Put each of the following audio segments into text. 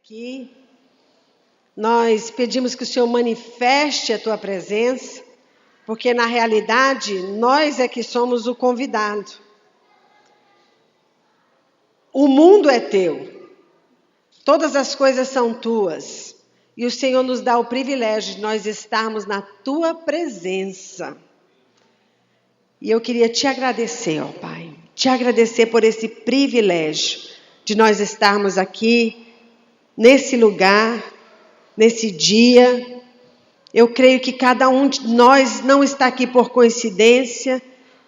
aqui. Nós pedimos que o Senhor manifeste a tua presença, porque na realidade nós é que somos o convidado. O mundo é teu, todas as coisas são tuas, e o Senhor nos dá o privilégio de nós estarmos na tua presença. E eu queria te agradecer, ó Pai, te agradecer por esse privilégio de nós estarmos aqui, nesse lugar, nesse dia. Eu creio que cada um de nós não está aqui por coincidência.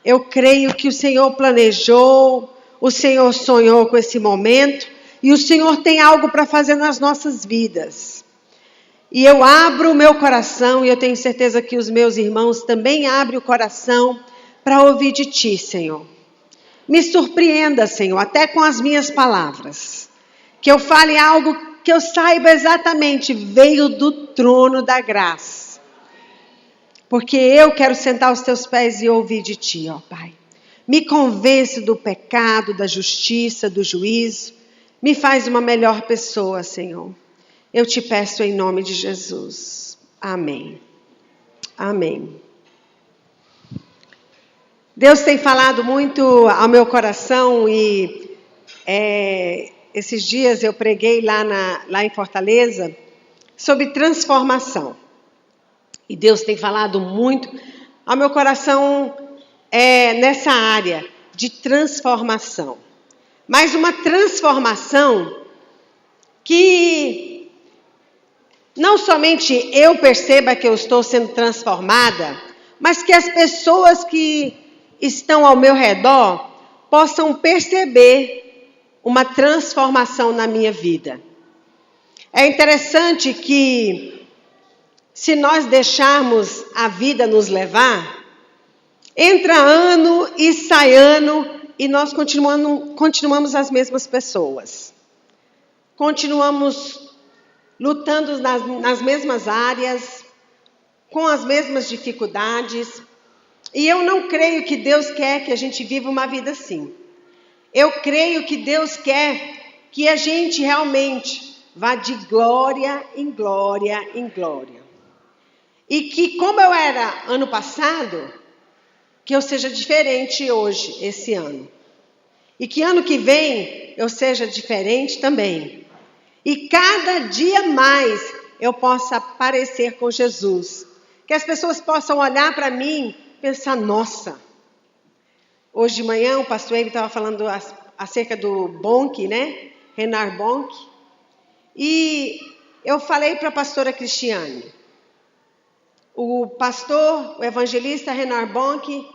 Eu creio que o Senhor planejou, o Senhor sonhou com esse momento, e o Senhor tem algo para fazer nas nossas vidas. E eu abro o meu coração, e eu tenho certeza que os meus irmãos também abrem o coração para ouvir de Ti, Senhor. Me surpreenda, Senhor, até com as minhas palavras. Que eu fale algo que eu saiba exatamente, veio do trono da graça. Porque eu quero sentar aos Teus pés e ouvir de Ti, ó Pai. Me convence do pecado, da justiça, do juízo. Me faz uma melhor pessoa, Senhor. Eu te peço em nome de Jesus. Amém. Amém. Deus tem falado muito ao meu coração e esses dias eu preguei lá em Fortaleza sobre transformação. E Deus tem falado muito ao meu coração nessa área de transformação. Mas uma transformação que não somente eu perceba que eu estou sendo transformada, mas que as pessoas que estão ao meu redor possam perceber uma transformação na minha vida. É interessante que, se nós deixarmos a vida nos levar, entra ano e sai ano e nós continuamos as mesmas pessoas. Continuamos lutando nas mesmas áreas, com as mesmas dificuldades. E eu não creio que Deus quer que a gente viva uma vida assim. Eu creio que Deus quer que a gente realmente vá de glória em glória em glória. E que, como eu era ano passado, que eu seja diferente hoje, esse ano. E que ano que vem eu seja diferente também. E cada dia mais eu possa parecer com Jesus. Que as pessoas possam olhar para mim e pensar, nossa. Hoje de manhã o pastor ele estava falando acerca do Bonk, né? Reinhard Bonk. E eu falei para a pastora Cristiane. O evangelista Reinhard Bonk,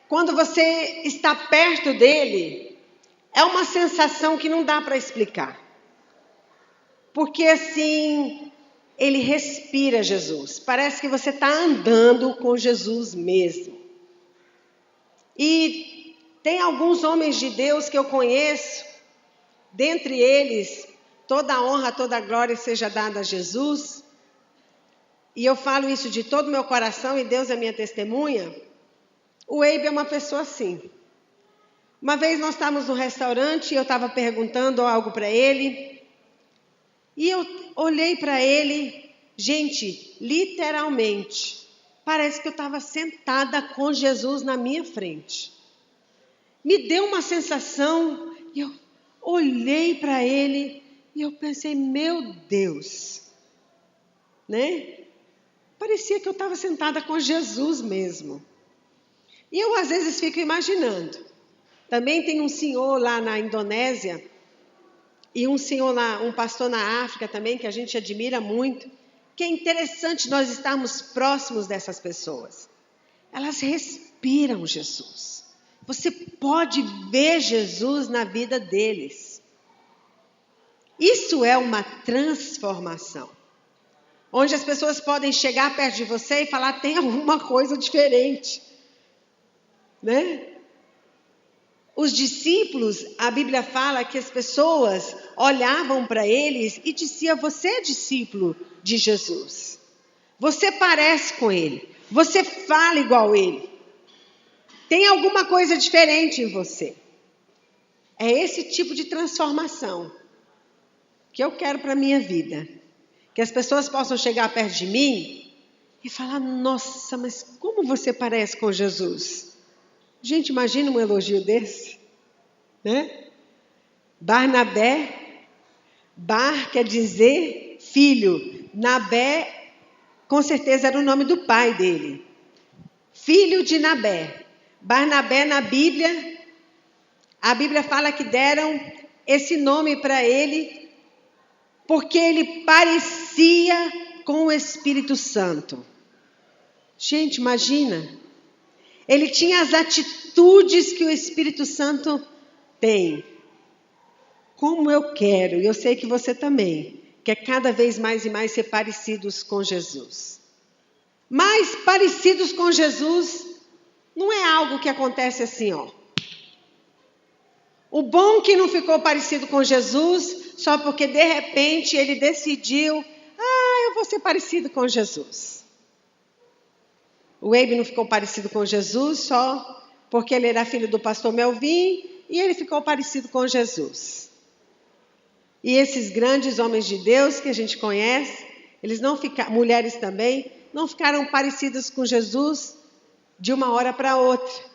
quando você está perto dele, é uma sensação que não dá para explicar. Porque assim, ele respira Jesus. Parece que você está andando com Jesus mesmo. E tem alguns homens de Deus que eu conheço, dentre eles, toda a honra, toda a glória seja dada a Jesus. E eu falo isso de todo o meu coração e Deus é minha testemunha. O Eibe é uma pessoa assim. Uma vez nós estávamos no restaurante e eu estava perguntando algo para ele. E eu olhei para ele, gente, literalmente, parece que eu estava sentada com Jesus na minha frente. Me deu uma sensação, e eu olhei para ele e eu pensei, meu Deus, né? Parecia que eu estava sentada com Jesus mesmo. E eu às vezes fico imaginando. Também tem um senhor lá na Indonésia, e um pastor na África também, que a gente admira muito, que é interessante nós estarmos próximos dessas pessoas. Elas respiram Jesus. Você pode ver Jesus na vida deles. Isso é uma transformação. Onde as pessoas podem chegar perto de você e falar, tem alguma coisa diferente. Né? Os discípulos, a Bíblia fala que as pessoas olhavam para eles e diziam, você é discípulo de Jesus. Você parece com ele. Você fala igual ele. Tem alguma coisa diferente em você. É esse tipo de transformação que eu quero para a minha vida. Que as pessoas possam chegar perto de mim e falar: nossa, mas como você parece com Jesus? Gente, imagina um elogio desse, né? Barnabé, Bar quer dizer filho. Nabé, com certeza era o nome do pai dele. Filho de Nabé. Barnabé na Bíblia, a Bíblia fala que deram esse nome para ele porque ele parecia com o Espírito Santo. Gente, imagina. Ele tinha as atitudes que o Espírito Santo tem. Como eu quero, e eu sei que você também, quer cada vez mais e mais ser parecidos com Jesus. Mas parecidos com Jesus não é algo que acontece assim, ó. O bom que não ficou parecido com Jesus só porque de repente ele decidiu: eu vou ser parecido com Jesus. O Eibe não ficou parecido com Jesus só porque ele era filho do pastor Melvin e ele ficou parecido com Jesus. E esses grandes homens de Deus que a gente conhece, eles não ficaram, mulheres também, não ficaram parecidas com Jesus de uma hora para outra.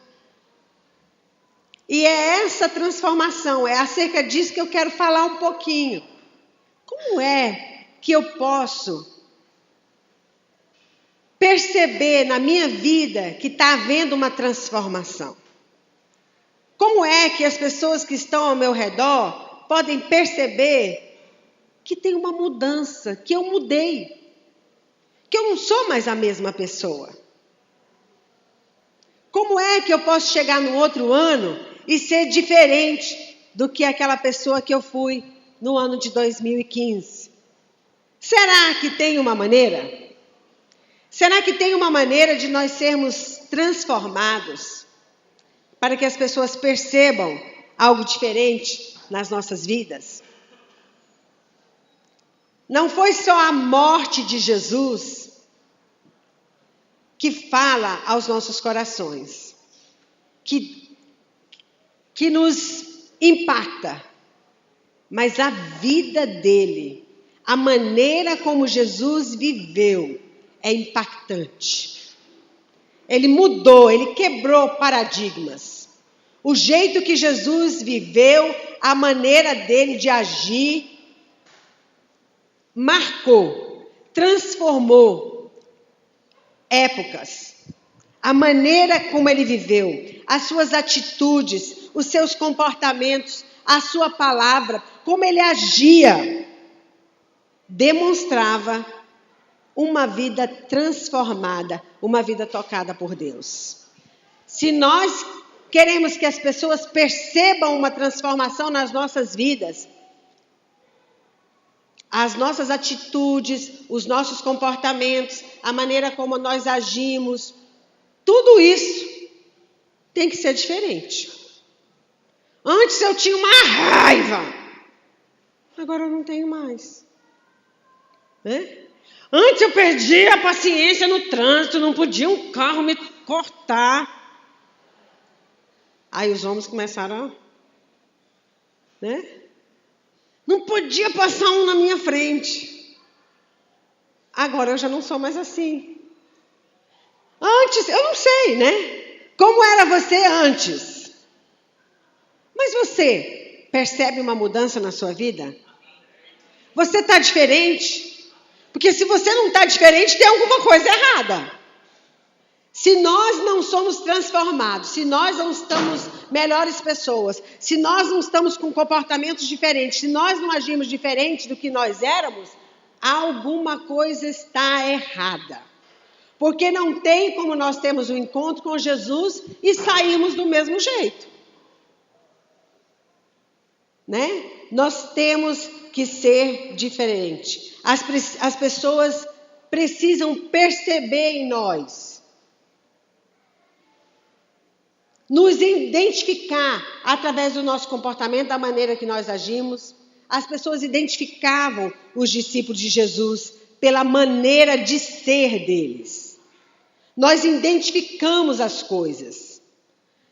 E é essa transformação, é acerca disso que eu quero falar um pouquinho. Como é que eu posso perceber na minha vida que está havendo uma transformação? Como é que as pessoas que estão ao meu redor podem perceber que tem uma mudança, que eu mudei, que eu não sou mais a mesma pessoa? Como é que eu posso chegar no outro ano e ser diferente do que aquela pessoa que eu fui no ano de 2015? Será que tem uma maneira? Será que tem uma maneira de nós sermos transformados para que as pessoas percebam algo diferente nas nossas vidas? Não foi só a morte de Jesus que fala aos nossos corações, que nos impacta, mas a vida dele, a maneira como Jesus viveu, é impactante. Ele mudou, ele quebrou paradigmas. O jeito que Jesus viveu, a maneira dele de agir, marcou, transformou épocas. A maneira como ele viveu, as suas atitudes, os seus comportamentos, a sua palavra, como ele agia, demonstrava uma vida transformada, uma vida tocada por Deus. Se nós queremos que as pessoas percebam uma transformação nas nossas vidas, as nossas atitudes, os nossos comportamentos, a maneira como nós agimos, tudo isso tem que ser diferente. Antes eu tinha uma raiva, agora eu não tenho mais. Né? Antes eu perdia a paciência no trânsito, não podia um carro me cortar. Aí os homens começaram, né? Não podia passar um na minha frente. Agora eu já não sou mais assim. Antes, eu não sei, né? Como era você antes? Mas você percebe uma mudança na sua vida? Você está diferente? Porque se você não está diferente, tem alguma coisa errada. Se nós não somos transformados, se nós não estamos melhores pessoas, se nós não estamos com comportamentos diferentes, se nós não agimos diferente do que nós éramos, alguma coisa está errada. Porque não tem como nós termos um encontro com Jesus e sairmos do mesmo jeito. Né? Nós temos que ser diferente. As pessoas precisam perceber em nós, nos identificar através do nosso comportamento, da maneira que nós agimos. As pessoas identificavam os discípulos de Jesus pela maneira de ser deles. Nós identificamos as coisas.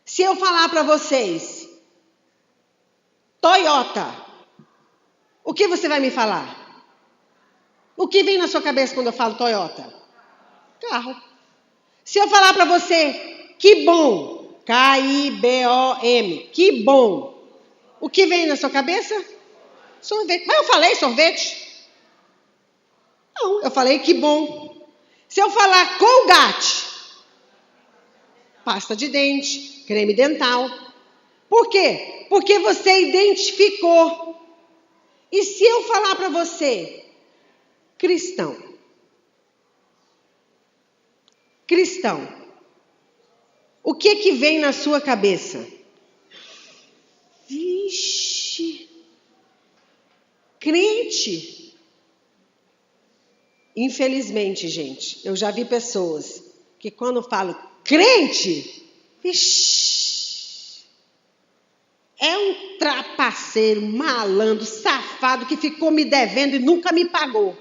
Se eu falar para vocês Toyota. O que você vai me falar? O que vem na sua cabeça quando eu falo Toyota? Carro. Se eu falar para você, que bom, K-I-B-O-M, que bom, o que vem na sua cabeça? Sorvete. Mas eu falei sorvete? Não, eu falei que bom. Se eu falar Colgate, pasta de dente, creme dental. Por quê? Porque você identificou. E se eu falar para você, cristão, o que vem na sua cabeça? Vixe, crente. Infelizmente, gente, eu já vi pessoas que quando falam crente, vixe, é um trapaceiro, malandro, safado que ficou me devendo e nunca me pagou.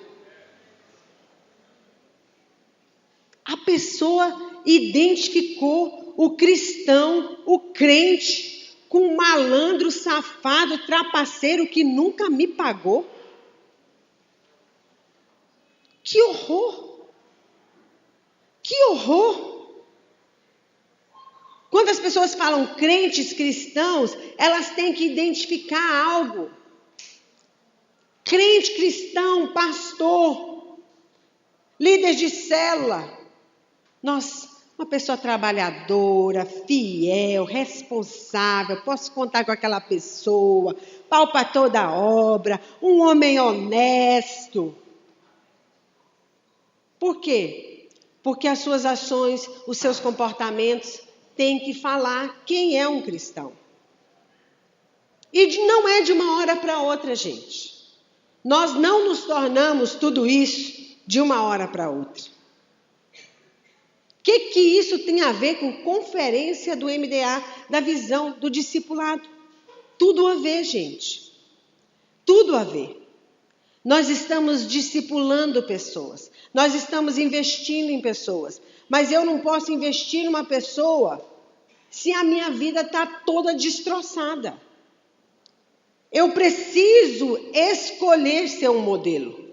A pessoa identificou o cristão, o crente, com um malandro, safado, trapaceiro que nunca me pagou. Que horror! Que horror! Quando as pessoas falam crentes, cristãos, elas têm que identificar algo. Crente, cristão, pastor, líder de célula. Nossa, uma pessoa trabalhadora, fiel, responsável, posso contar com aquela pessoa, pau para toda a obra, um homem honesto. Por quê? Porque as suas ações, os seus comportamentos têm que falar quem é um cristão. E não é de uma hora para outra, gente. Nós não nos tornamos tudo isso de uma hora para outra. O que isso tem a ver com conferência do MDA, da visão do discipulado? Tudo a ver, gente. Tudo a ver. Nós estamos discipulando pessoas. Nós estamos investindo em pessoas. Mas eu não posso investir em uma pessoa se a minha vida está toda destroçada. Eu preciso escolher ser um modelo.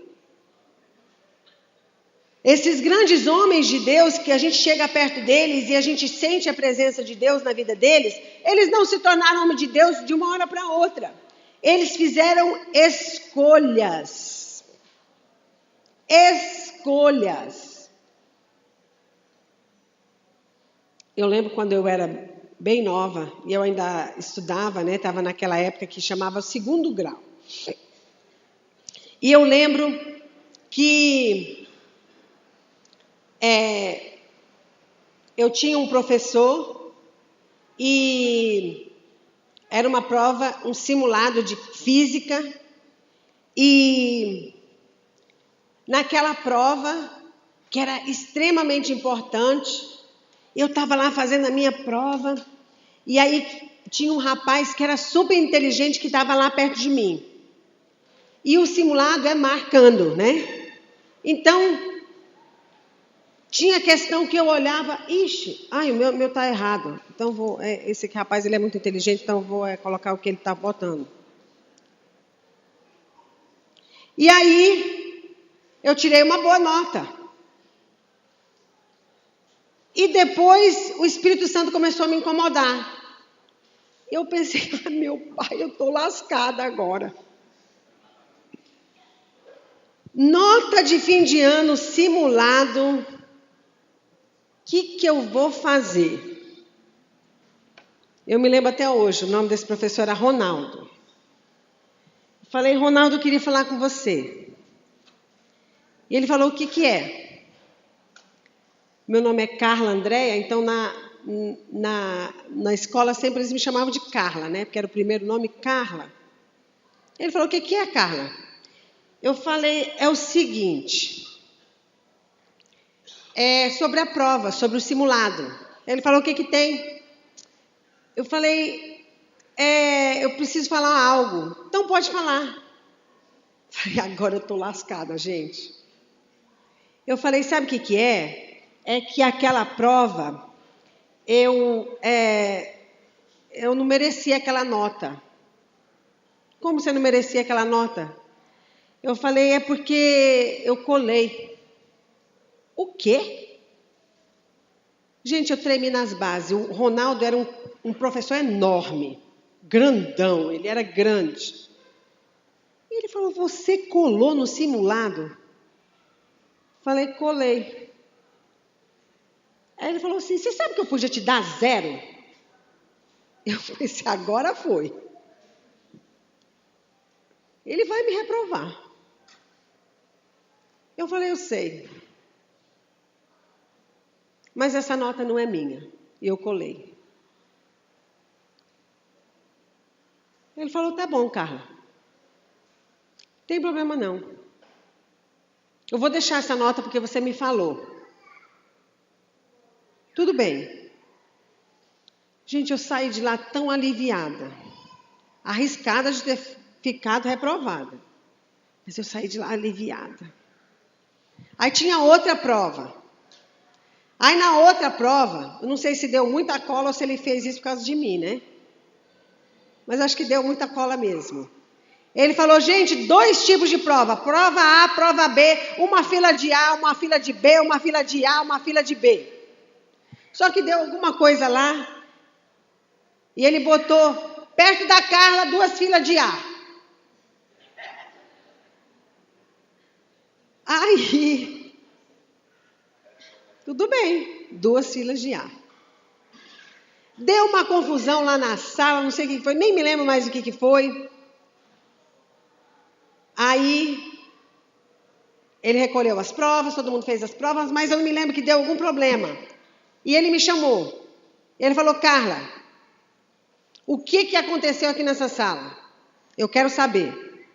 Esses grandes homens de Deus, que a gente chega perto deles e a gente sente a presença de Deus na vida deles, eles não se tornaram homens de Deus de uma hora para outra. Eles fizeram escolhas. Escolhas. Eu lembro quando eu era bem nova, e eu ainda estudava, né? Estava naquela época que chamava segundo grau. E eu lembro que eu tinha um professor e era uma prova, um simulado de física, e naquela prova, que era extremamente importante, eu estava lá fazendo a minha prova, e aí tinha um rapaz que era super inteligente que estava lá perto de mim. E o simulado é marcando, né? Então, tinha questão que eu olhava, o meu está errado. Então, esse rapaz ele é muito inteligente, então vou colocar o que ele está botando. E aí, eu tirei uma boa nota. E depois, o Espírito Santo começou a me incomodar. Eu pensei, meu pai, eu estou lascada agora. Nota de fim de ano simulado. O que eu vou fazer? Eu me lembro até hoje, o nome desse professor era Ronaldo. Falei, Ronaldo, eu queria falar com você. E ele falou, o que é? Meu nome é Carla Andréia, então na escola sempre eles me chamavam de Carla, né? Porque era o primeiro nome, Carla. Ele falou, o que é, Carla? Eu falei, é o seguinte, sobre a prova, sobre o simulado. Ele falou, o que tem? Eu falei, eu preciso falar algo. Então pode falar. Falei, agora eu estou lascada, gente. Eu falei, sabe o que é? É que aquela prova, eu não merecia aquela nota. como você não merecia aquela nota? Eu falei, é porque eu colei. O quê? Gente, eu tremi nas bases. O Ronaldo era um professor enorme, grandão, ele era grande. E ele falou, você colou no simulado? Falei, colei. Aí ele falou assim, você sabe que eu podia te dar 0? Eu falei assim, agora foi. Ele vai me reprovar. Eu falei, eu sei. Mas essa nota não é minha. E eu colei. Ele falou, tá bom, Carla. Não tem problema não. Eu vou deixar essa nota porque você me falou. Tudo bem. Gente, eu saí de lá tão aliviada. Arriscada de ter ficado reprovada. Mas eu saí de lá aliviada. Aí tinha outra prova. Aí na outra prova, eu não sei se deu muita cola ou se ele fez isso por causa de mim, né? Mas acho que deu muita cola mesmo. Ele falou, gente, 2 tipos de prova. Prova A, prova B. Uma fila de A, uma fila de B, uma fila de A, uma fila de B. Só que deu alguma coisa lá. E ele botou perto da Carla 2 filas de A. Aí, tudo bem, 2 filas de A. Deu uma confusão lá na sala, não sei o que foi, nem me lembro mais o que foi. Aí, ele recolheu as provas, todo mundo fez as provas, mas eu não me lembro que deu algum problema. E ele me chamou. Ele falou, Carla, o que aconteceu aqui nessa sala? Eu quero saber.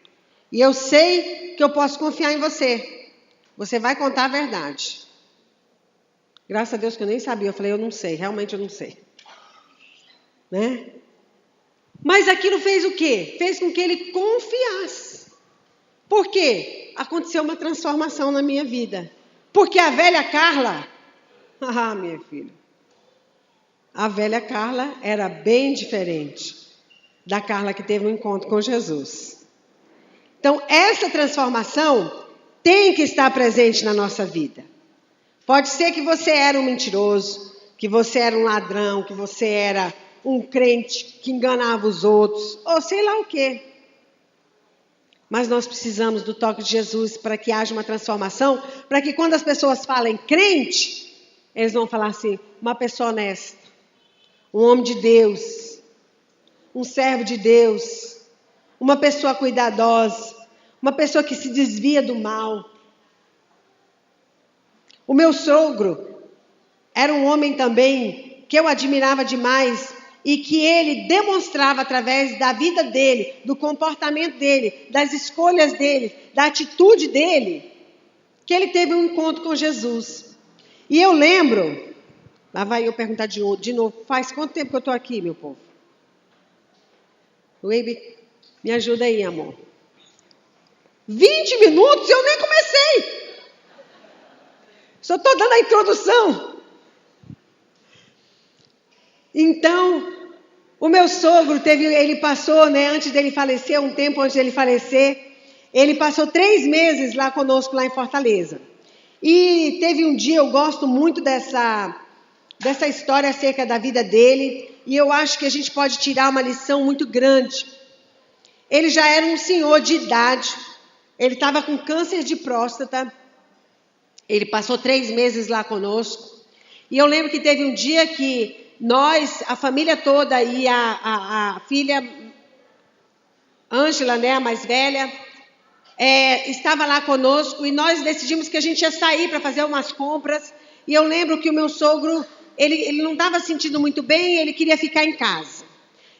E eu sei que eu posso confiar em você. Você vai contar a verdade. Graças a Deus que eu nem sabia. Eu falei, eu não sei, realmente eu não sei. Né? Mas aquilo fez o quê? Fez com que ele confiasse. Por quê? Aconteceu uma transformação na minha vida. Porque a velha Carla... minha filha. A velha Carla era bem diferente da Carla que teve um encontro com Jesus. Então, essa transformação tem que estar presente na nossa vida. Pode ser que você era um mentiroso, que você era um ladrão, que você era um crente que enganava os outros, ou sei lá o quê. Mas nós precisamos do toque de Jesus para que haja uma transformação, para que quando as pessoas falem crente, eles vão falar assim, uma pessoa honesta, um homem de Deus, um servo de Deus, uma pessoa cuidadosa, uma pessoa que se desvia do mal. O meu sogro era um homem também que eu admirava demais e que ele demonstrava através da vida dele, do comportamento dele, das escolhas dele, da atitude dele, que ele teve um encontro com Jesus. E eu lembro, lá vai eu perguntar de novo, faz quanto tempo que eu estou aqui, meu povo? Baby, me ajuda aí, amor. 20 minutos? Eu nem comecei. Só estou dando a introdução. Então, o meu sogro ele passou, né, antes dele falecer, um tempo antes dele falecer, ele passou 3 meses lá conosco, lá em Fortaleza. E teve um dia, eu gosto muito dessa história acerca da vida dele, e eu acho que a gente pode tirar uma lição muito grande. Ele já era um senhor de idade, ele estava com câncer de próstata, ele passou 3 meses lá conosco, e eu lembro que teve um dia que nós, a família toda e a filha Ângela, né, a mais velha, estava lá conosco e nós decidimos que a gente ia sair para fazer umas compras. E eu lembro que o meu sogro, ele não estava sentindo muito bem, ele queria ficar em casa.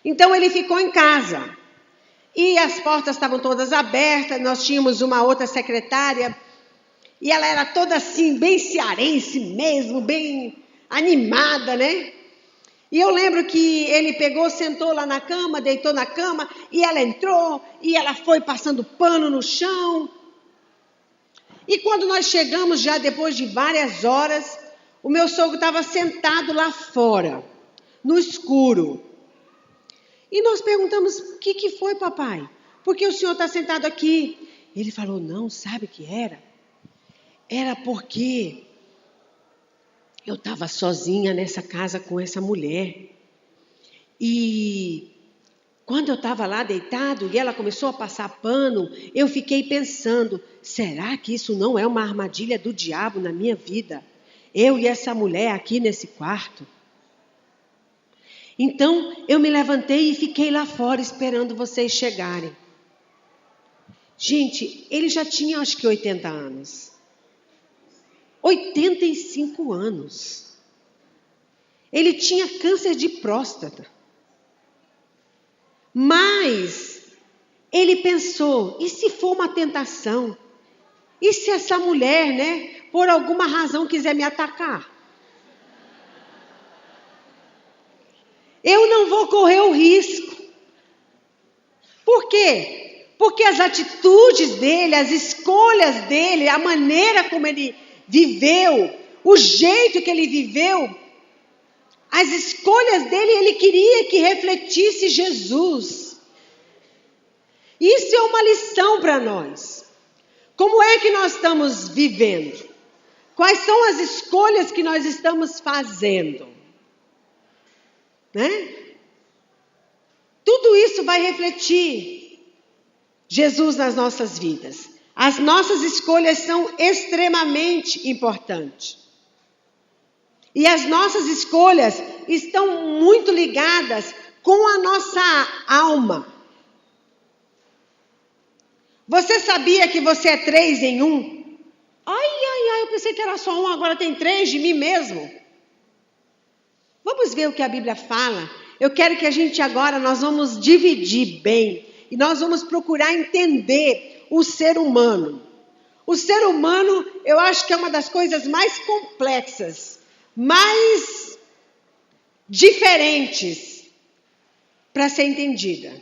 Então ele ficou em casa. E as portas estavam todas abertas, nós tínhamos uma outra secretária e ela era toda assim, bem cearense mesmo, bem animada, né? E eu lembro que ele pegou, sentou lá na cama, deitou na cama, e ela entrou, e ela foi passando pano no chão. E quando nós chegamos, já depois de várias horas, o meu sogro estava sentado lá fora, no escuro. E nós perguntamos, o que foi, papai? por que o senhor está sentado aqui? Ele falou, não, sabe o que era? Era porque eu estava sozinha nessa casa com essa mulher. E quando eu estava lá deitado e ela começou a passar pano, eu fiquei pensando, será que isso não é uma armadilha do diabo na minha vida? Eu e essa mulher aqui nesse quarto. Então, eu me levantei e fiquei lá fora esperando vocês chegarem. Gente, ele já tinha acho que 80 anos. 85 anos. Ele tinha câncer de próstata. Mas ele pensou, e se for uma tentação? E se essa mulher, por alguma razão quiser me atacar? Eu não vou correr o risco. Por quê? Porque as atitudes dele, as escolhas dele, a maneira como ele viveu, o jeito que ele viveu, as escolhas dele, ele queria que refletisse Jesus. Isso é uma lição para nós. Como é que nós estamos vivendo? Quais são as escolhas que nós estamos fazendo? Tudo isso vai refletir Jesus nas nossas vidas. As nossas escolhas são extremamente importantes. E as nossas escolhas estão muito ligadas com a nossa alma. Você sabia que você é 3 em 1? Ai, eu pensei que era só 1, agora tem 3 de mim mesmo. Vamos ver o que a Bíblia fala. Eu quero que a gente agora, nós vamos dividir bem. E nós vamos procurar entender o ser humano. O ser humano, eu acho que é uma das coisas mais complexas, mais diferentes para ser entendida.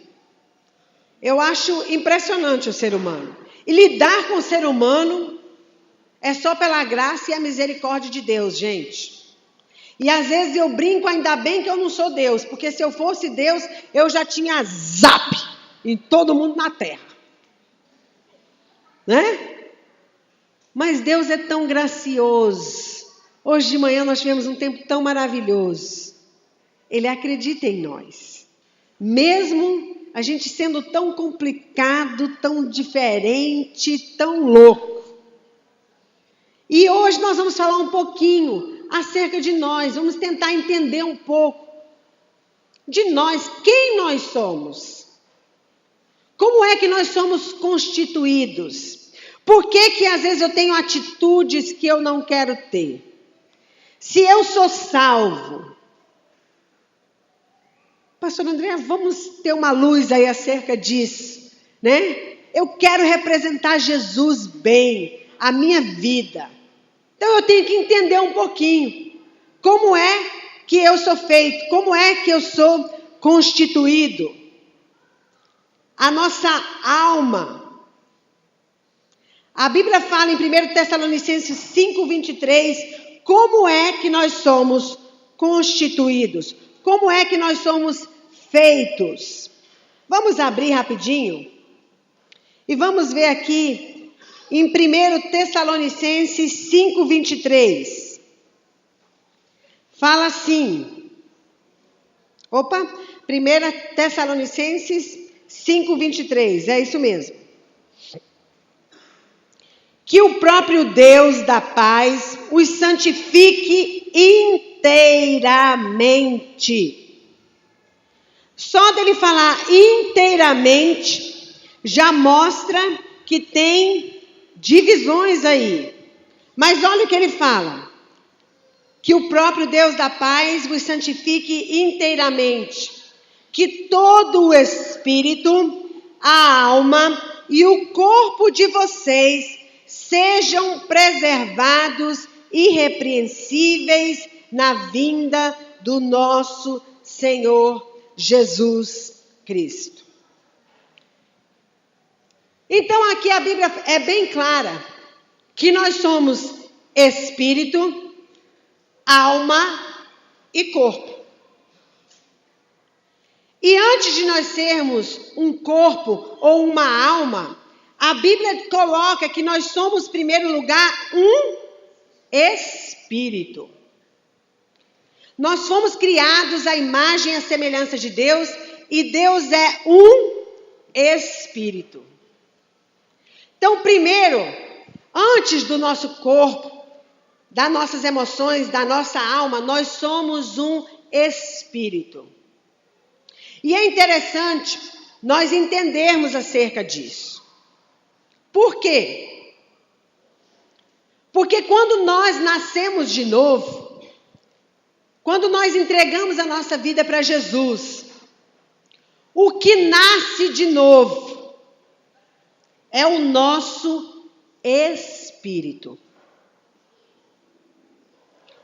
Eu acho impressionante o ser humano. E lidar com o ser humano é só pela graça e a misericórdia de Deus, gente. E às vezes eu brinco, ainda bem que eu não sou Deus, porque se eu fosse Deus, eu já tinha zap em todo mundo na terra. Mas Deus é tão gracioso. Hoje de manhã nós tivemos um tempo tão maravilhoso. Ele acredita em nós. Mesmo a gente sendo tão complicado, tão diferente, tão louco. E hoje nós vamos falar um pouquinho acerca de nós. Vamos tentar entender um pouco de nós, quem nós somos. Como é que nós somos constituídos? Por que às vezes eu tenho atitudes que eu não quero ter? Se eu sou salvo. Pastor André, vamos ter uma luz aí acerca disso, Eu quero representar Jesus bem, a minha vida. Então eu tenho que entender um pouquinho. Como é que eu sou feito? Como é que eu sou constituído? A nossa alma. A Bíblia fala em 1 Tessalonicenses 5:23, como é que nós somos constituídos? Como é que nós somos feitos? Vamos abrir rapidinho e vamos ver aqui em 1 Tessalonicenses 5:23. Fala assim. 1 Tessalonicenses 5:23, é isso mesmo. Que o próprio Deus da paz os santifique inteiramente. Só dele falar inteiramente, já mostra que tem divisões aí. Mas olha o que ele fala. Que o próprio Deus da paz vos santifique inteiramente. Que todo o espírito, a alma e o corpo de vocês sejam preservados irrepreensíveis na vinda do nosso Senhor Jesus Cristo. Então aqui a Bíblia é bem clara que nós somos espírito, alma e corpo. E antes de nós sermos um corpo ou uma alma, a Bíblia coloca que nós somos, em primeiro lugar, um espírito. Nós fomos criados à imagem e à semelhança de Deus, e Deus é um espírito. Então, primeiro, antes do nosso corpo, das nossas emoções, da nossa alma, nós somos um espírito. E é interessante nós entendermos acerca disso. Por quê? Porque quando nós nascemos de novo, quando nós entregamos a nossa vida para Jesus, o que nasce de novo é o nosso espírito.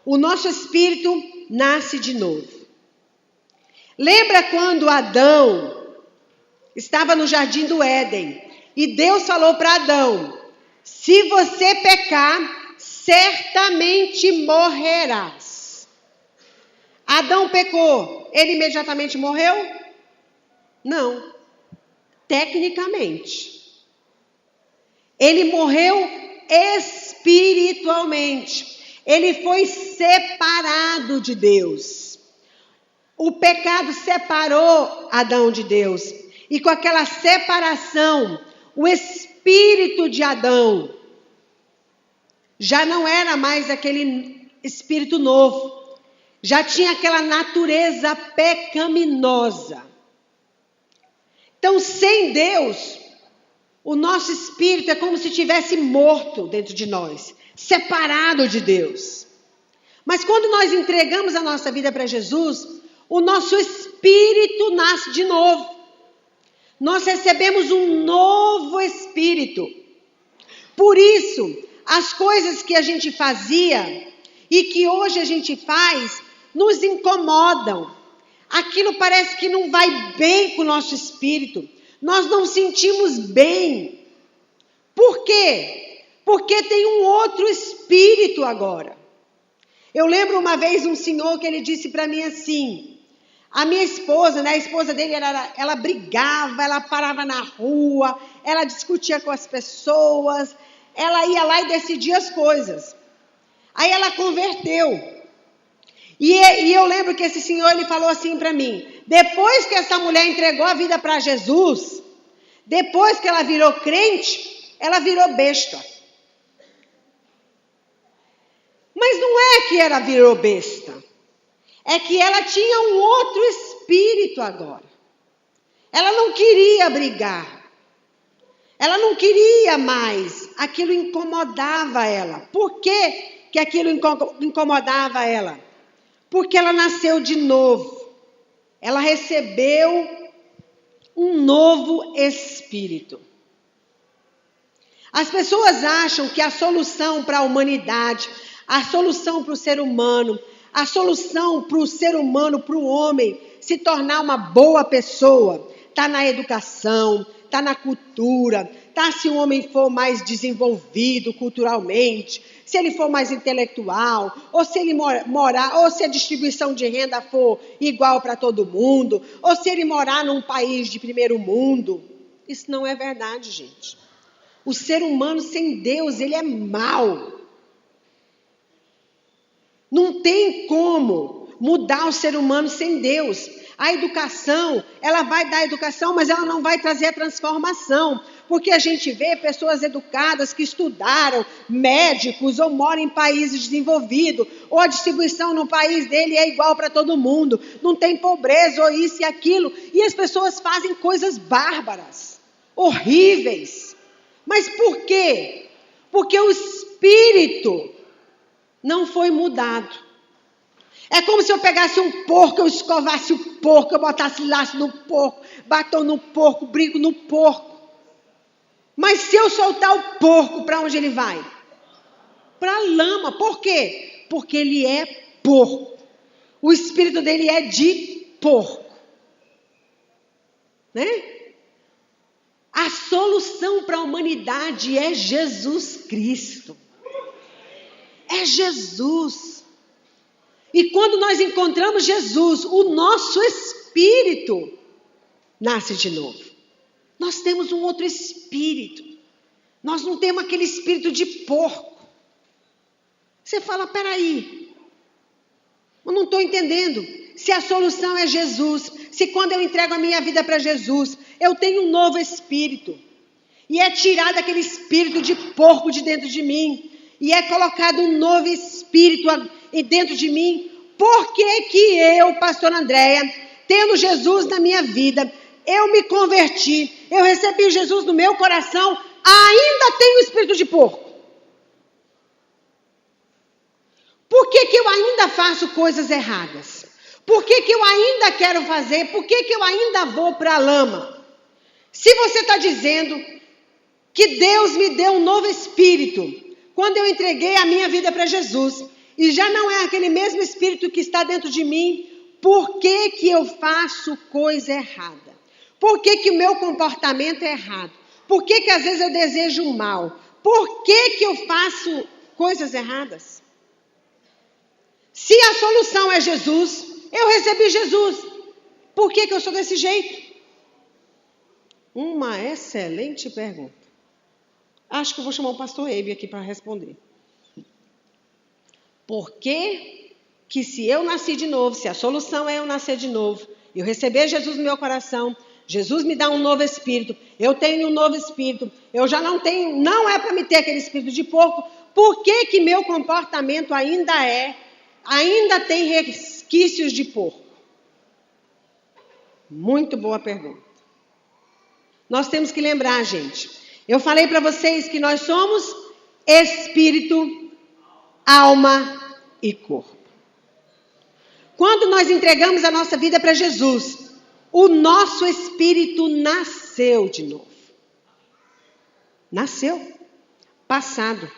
O nosso espírito nasce de novo. Lembra quando Adão estava no jardim do Éden e Deus falou para Adão: se você pecar, certamente morrerás. Adão pecou, ele imediatamente morreu? Não. Tecnicamente. Ele morreu espiritualmente. Ele foi separado de Deus. O pecado separou Adão de Deus. E com aquela separação, o espírito de Adão já não era mais aquele espírito novo. Já tinha aquela natureza pecaminosa. Então, sem Deus, o nosso espírito é como se tivesse morto dentro de nós, separado de Deus. Mas quando nós entregamos a nossa vida para Jesus, o nosso espírito nasce de novo. Nós recebemos um novo espírito. Por isso, as coisas que a gente fazia e que hoje a gente faz, nos incomodam. Aquilo parece que não vai bem com o nosso espírito. Nós não sentimos bem. Por quê? Porque tem um outro espírito agora. Eu lembro uma vez um senhor que ele disse para mim assim: a minha esposa, a esposa dele, ela brigava, ela parava na rua, ela discutia com as pessoas, ela ia lá e decidia as coisas. Aí ela converteu. E eu lembro que esse senhor, ele falou assim para mim: depois que essa mulher entregou a vida para Jesus, depois que ela virou crente, ela virou besta. Mas não é que ela virou besta, é que ela tinha um outro espírito agora. Ela não queria brigar, ela não queria mais, aquilo incomodava ela. Por que aquilo incomodava ela? Porque ela nasceu de novo, ela recebeu um novo espírito. As pessoas acham que a solução para a humanidade, a solução para o ser humano, a solução para o ser humano, para o homem se tornar uma boa pessoa, está na educação, está na cultura, está se o homem for mais desenvolvido culturalmente, se ele for mais intelectual, ou se ele morar, ou se a distribuição de renda for igual para todo mundo, ou se ele morar num país de primeiro mundo. Isso não é verdade, gente. O ser humano sem Deus, ele é mau. Não tem como mudar o ser humano sem Deus. A educação, ela vai dar educação, mas ela não vai trazer a transformação. Porque a gente vê pessoas educadas que estudaram, médicos, ou moram em países desenvolvidos, ou a distribuição no país dele é igual para todo mundo. Não tem pobreza, ou isso e aquilo. E as pessoas fazem coisas bárbaras, horríveis. Mas por quê? Porque o espírito não foi mudado. É como se eu pegasse um porco, eu escovasse o porco, eu botasse laço no porco, batom no porco, brinco no porco. Mas se eu soltar o porco, para onde ele vai? Para a lama. Por quê? Porque ele é porco. O espírito dele é de porco. Né? A solução para a humanidade é Jesus Cristo. É Jesus. E quando nós encontramos Jesus, o nosso espírito nasce de novo. Nós temos um outro espírito. Nós não temos aquele espírito de porco. Você fala, peraí, eu não estou entendendo. Se a solução é Jesus, se quando eu entrego a minha vida para Jesus, eu tenho um novo espírito. E é tirado aquele espírito de porco de dentro de mim. E é colocado um novo espírito dentro de mim. Por que que eu, pastora Andréia, tendo Jesus na minha vida, eu me converti, eu recebi Jesus no meu coração, ainda tenho o espírito de porco? Por que que eu ainda faço coisas erradas? Por que que eu ainda quero fazer? Por que que eu ainda vou para a lama? Se você está dizendo que Deus me deu um novo espírito, quando eu entreguei a minha vida para Jesus, e já não é aquele mesmo espírito que está dentro de mim, por que que eu faço coisa errada? Por que que o meu comportamento é errado? Por que que às vezes eu desejo o mal? Por que que eu faço coisas erradas? Se a solução é Jesus, eu recebi Jesus. Por que que eu sou desse jeito? Uma excelente pergunta. Acho que eu vou chamar o pastor Eibe aqui para responder. Por que que se eu nasci de novo, se a solução é eu nascer de novo, eu receber Jesus no meu coração, Jesus me dá um novo espírito, eu tenho um novo espírito, eu já não tenho, não é para me ter aquele espírito de porco, por que que meu comportamento ainda tem resquícios de porco? Muito boa pergunta. Nós temos que lembrar, gente, eu falei para vocês que nós somos espírito, alma e corpo. Quando nós entregamos a nossa vida para Jesus, o nosso espírito nasceu de novo. Nasceu. Passado.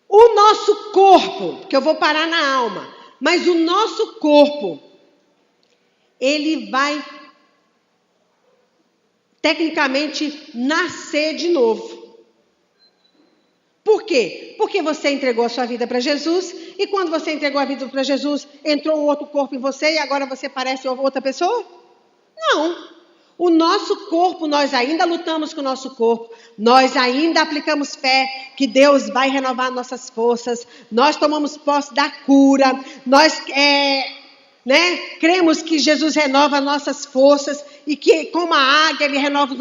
O nosso corpo, que eu vou parar na alma, mas o nosso corpo, ele vai tecnicamente nascer de novo. Por quê? Porque você entregou a sua vida para Jesus, e quando você entregou a vida para Jesus, entrou um outro corpo em você e agora você parece outra pessoa? Não. O nosso corpo, nós ainda lutamos com o nosso corpo, nós ainda aplicamos fé que Deus vai renovar nossas forças, nós tomamos posse da cura, nós cremos que Jesus renova nossas forças e que como a águia ele renova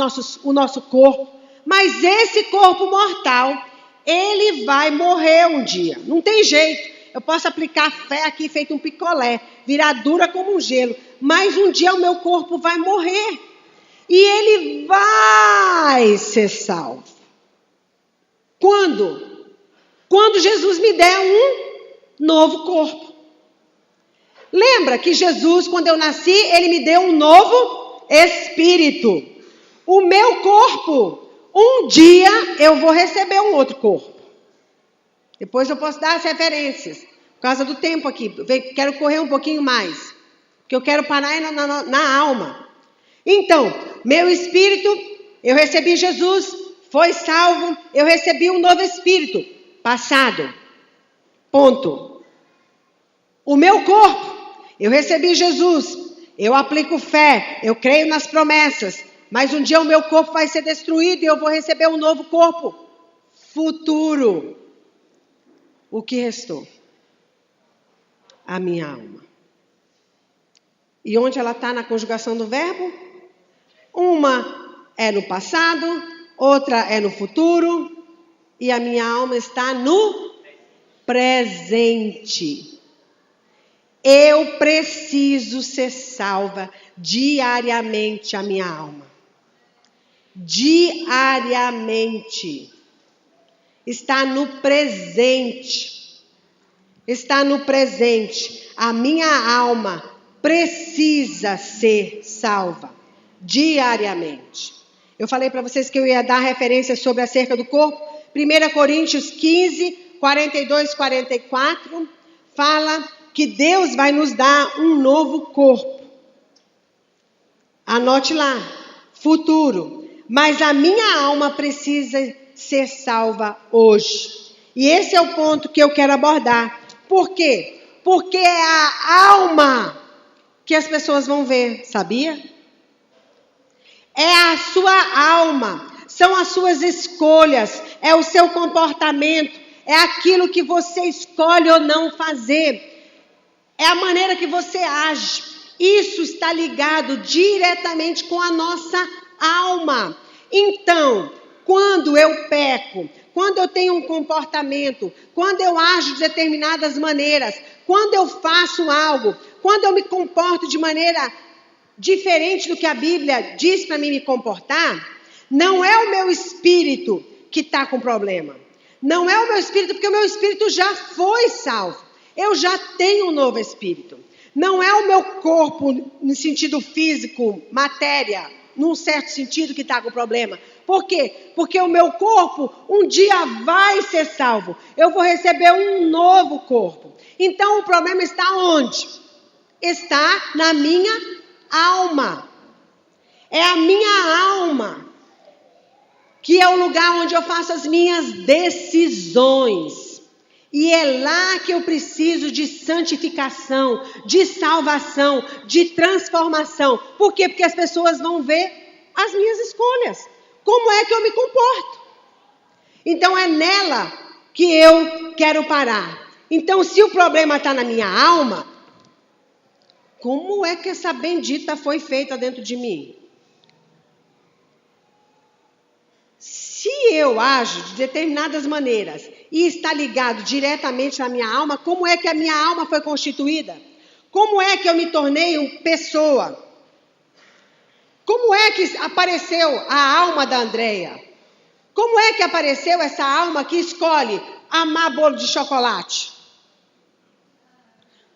o nosso corpo, mas esse corpo mortal, ele vai morrer um dia, não tem jeito. Eu posso aplicar fé aqui feito um picolé, virar dura como um gelo, mas um dia o meu corpo vai morrer. E ele vai ser salvo. Quando? Quando Jesus me der um novo corpo. Lembra que Jesus, quando eu nasci, ele me deu um novo espírito. O meu corpo, um dia eu vou receber um outro corpo. Depois eu posso dar as referências. Por causa do tempo aqui. Quero correr um pouquinho mais. Porque eu quero parar na alma. Então, meu espírito, eu recebi Jesus, foi salvo, eu recebi um novo espírito. Passado. Ponto. O meu corpo, eu recebi Jesus, eu aplico fé, eu creio nas promessas. Mas um dia o meu corpo vai ser destruído e eu vou receber um novo corpo. Futuro. O que restou? A minha alma. E onde ela está na conjugação do verbo? Uma é no passado, outra é no futuro, e a minha alma está no presente. Eu preciso ser salva diariamente, a minha alma. Diariamente. Está no presente. Está no presente. A minha alma precisa ser salva diariamente. Eu falei para vocês que eu ia dar referência sobre acerca do corpo. 1 Coríntios 15, 42, 44, fala que Deus vai nos dar um novo corpo. Anote lá, futuro. Mas a minha alma precisa ser salva hoje. E esse é o ponto que eu quero abordar. Por quê? Porque é a alma que as pessoas vão ver, sabia? É a sua alma, são as suas escolhas, é o seu comportamento, é aquilo que você escolhe ou não fazer, é a maneira que você age. Isso está ligado diretamente com a nossa alma. Então, quando eu peco, quando eu tenho um comportamento, quando eu ajo de determinadas maneiras, quando eu faço algo, quando eu me comporto de maneira diferente do que a Bíblia diz para mim me comportar, não é o meu espírito que está com problema. Não é o meu espírito, porque o meu espírito já foi salvo. Eu já tenho um novo espírito. Não é o meu corpo no sentido físico, matéria, num certo sentido que está com problema. Por quê? Porque o meu corpo um dia vai ser salvo. Eu vou receber um novo corpo. Então o problema está onde? Está na minha alma. É a minha alma que é o lugar onde eu faço as minhas decisões. E é lá que eu preciso de santificação, de salvação, de transformação. Por quê? Porque as pessoas vão ver as minhas escolhas. Como é que eu me comporto? Então é nela que eu quero parar. Então se o problema está na minha alma, como é que essa bendita foi feita dentro de mim? Se eu ajo de determinadas maneiras e está ligado diretamente à minha alma, como é que a minha alma foi constituída? Como é que eu me tornei uma pessoa? Como é que apareceu a alma da Andréia? Como é que apareceu essa alma que escolhe amar bolo de chocolate?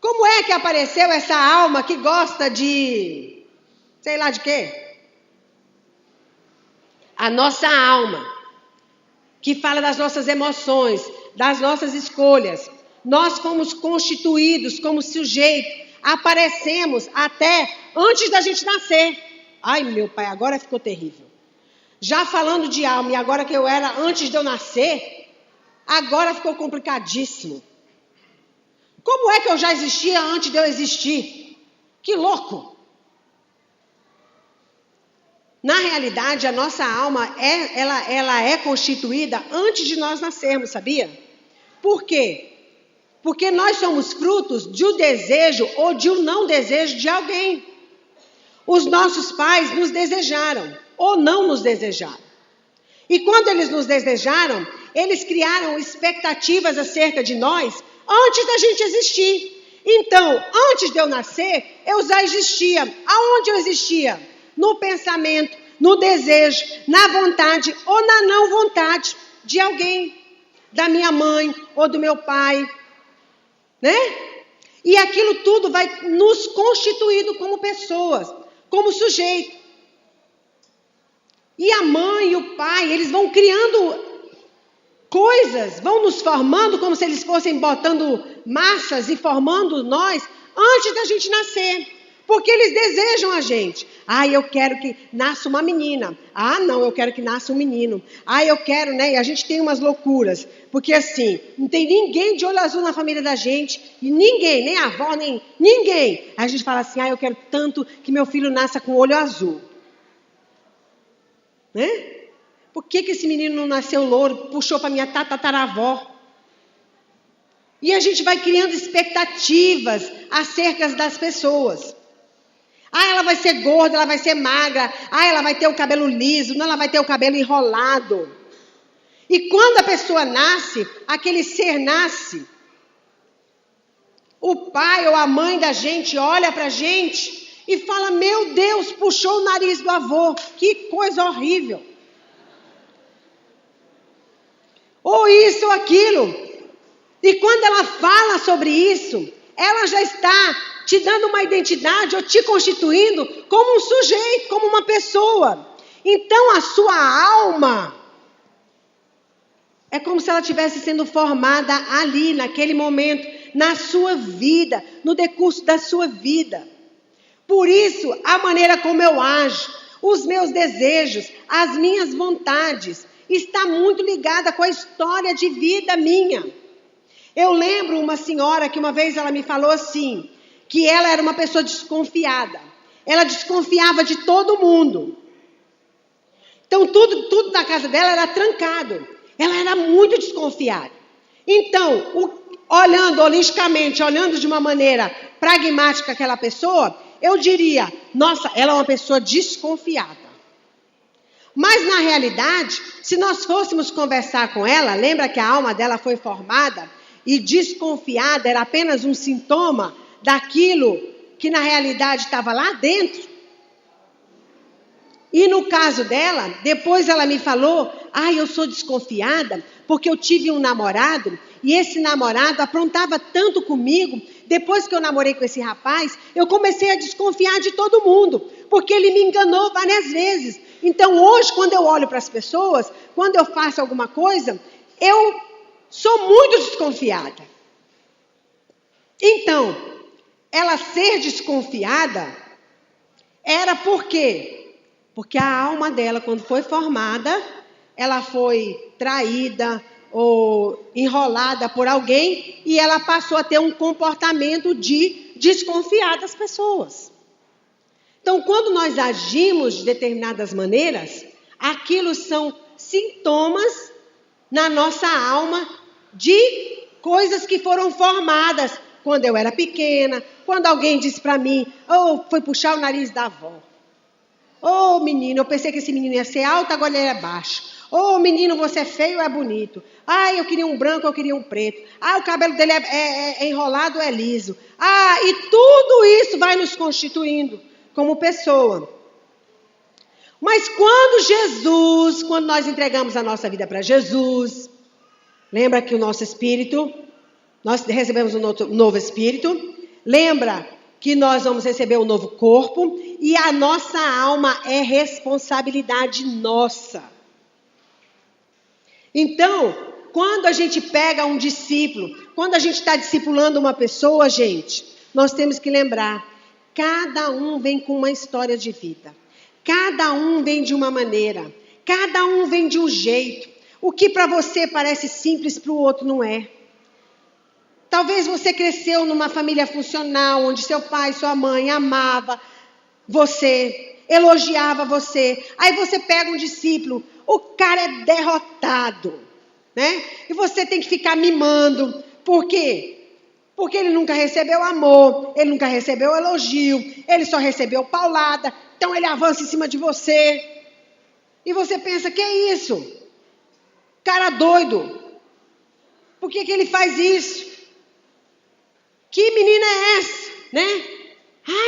Como é que apareceu essa alma que gosta de, sei lá de quê? A nossa alma, que fala das nossas emoções, das nossas escolhas. Nós fomos constituídos como sujeito, aparecemos até antes da gente nascer. Ai, meu pai, agora ficou terrível. Já falando de alma, e agora que eu era antes de eu nascer, agora ficou complicadíssimo. Como é que eu já existia antes de eu existir? Que louco! Na realidade, a nossa alma ela é constituída antes de nós nascermos, sabia? Por quê? Porque nós somos frutos de um desejo ou de um não desejo de alguém. Os nossos pais nos desejaram ou não nos desejaram. E quando eles nos desejaram, eles criaram expectativas acerca de nós antes da gente existir. Então, antes de eu nascer, eu já existia. Aonde eu existia? No pensamento, no desejo, na vontade ou na não vontade de alguém, da minha mãe ou do meu pai, né? E aquilo tudo vai nos constituindo como pessoas, como sujeito. E a mãe e o pai, eles vão criando coisas, vão nos formando como se eles fossem botando massas e formando nós antes da gente nascer. Porque eles desejam a gente. Ah, eu quero que nasça uma menina. Ah, não, eu quero que nasça um menino. Ah, eu quero, né? E a gente tem umas loucuras. Porque assim, não tem ninguém de olho azul na família da gente. E ninguém, nem a avó, nem ninguém. Aí a gente fala assim, eu quero tanto que meu filho nasça com olho azul. Né? Por que esse menino não nasceu louro? Puxou para minha tataravó. E a gente vai criando expectativas acerca das pessoas. Ah, ela vai ser gorda, ela vai ser magra. Ah, ela vai ter o cabelo liso. Não, ela vai ter o cabelo enrolado. E quando a pessoa nasce, aquele ser nasce. O pai ou a mãe da gente olha para a gente e fala, meu Deus, puxou o nariz do avô. Que coisa horrível. Ou isso ou aquilo. E quando ela fala sobre isso, ela já está te dando uma identidade ou te constituindo como um sujeito, como uma pessoa. Então a sua alma é como se ela estivesse sendo formada ali, naquele momento, na sua vida, no decurso da sua vida. Por isso, a maneira como eu ajo, os meus desejos, as minhas vontades, está muito ligada com a história de vida minha. Eu lembro uma senhora que uma vez ela me falou assim, que ela era uma pessoa desconfiada. Ela desconfiava de todo mundo. Então, tudo na casa dela era trancado. Ela era muito desconfiada. Então, olhando holisticamente, olhando de uma maneira pragmática aquela pessoa, eu diria, nossa, ela é uma pessoa desconfiada. Mas, na realidade, se nós fôssemos conversar com ela, lembra que a alma dela foi formada e desconfiada era apenas um sintoma daquilo que na realidade estava lá dentro? E no caso dela, depois ela me falou, eu sou desconfiada porque eu tive um namorado e esse namorado aprontava tanto comigo. Depois que eu namorei com esse rapaz, eu comecei a desconfiar de todo mundo, porque ele me enganou várias vezes. Então hoje, quando eu olho para as pessoas, quando eu faço alguma coisa, eu sou muito desconfiada. Então, ela ser desconfiada era por quê? Porque a alma dela, quando foi formada, ela foi traída ou enrolada por alguém e ela passou a ter um comportamento de desconfiar das pessoas. Então, quando nós agimos de determinadas maneiras, aquilo são sintomas na nossa alma de coisas que foram formadas quando eu era pequena, quando alguém disse para mim, foi puxar o nariz da avó. Menino, eu pensei que esse menino ia ser alto, agora ele é baixo. Menino, você é feio ou é bonito? Eu queria um branco, eu queria um preto. O cabelo dele é enrolado ou é liso? E tudo isso vai nos constituindo como pessoa. Mas quando nós entregamos a nossa vida para Jesus, lembra que o nosso espírito, nós recebemos um novo espírito, lembra que nós vamos receber um novo corpo e a nossa alma é responsabilidade nossa. Então, quando a gente pega um discípulo, quando a gente está discipulando uma pessoa, gente, nós temos que lembrar, cada um vem com uma história de vida. Cada um vem de uma maneira. Cada um vem de um jeito. O que para você parece simples, para o outro não é. Talvez você cresceu numa família funcional, onde seu pai, sua mãe amava você, elogiava você. Aí você pega um discípulo, o cara é derrotado, né? E você tem que ficar mimando. Por quê? Porque ele nunca recebeu amor, ele nunca recebeu elogio, ele só recebeu paulada, então ele avança em cima de você. E você pensa, que é isso? Cara doido. Por que ele faz isso? Que menina é essa, né?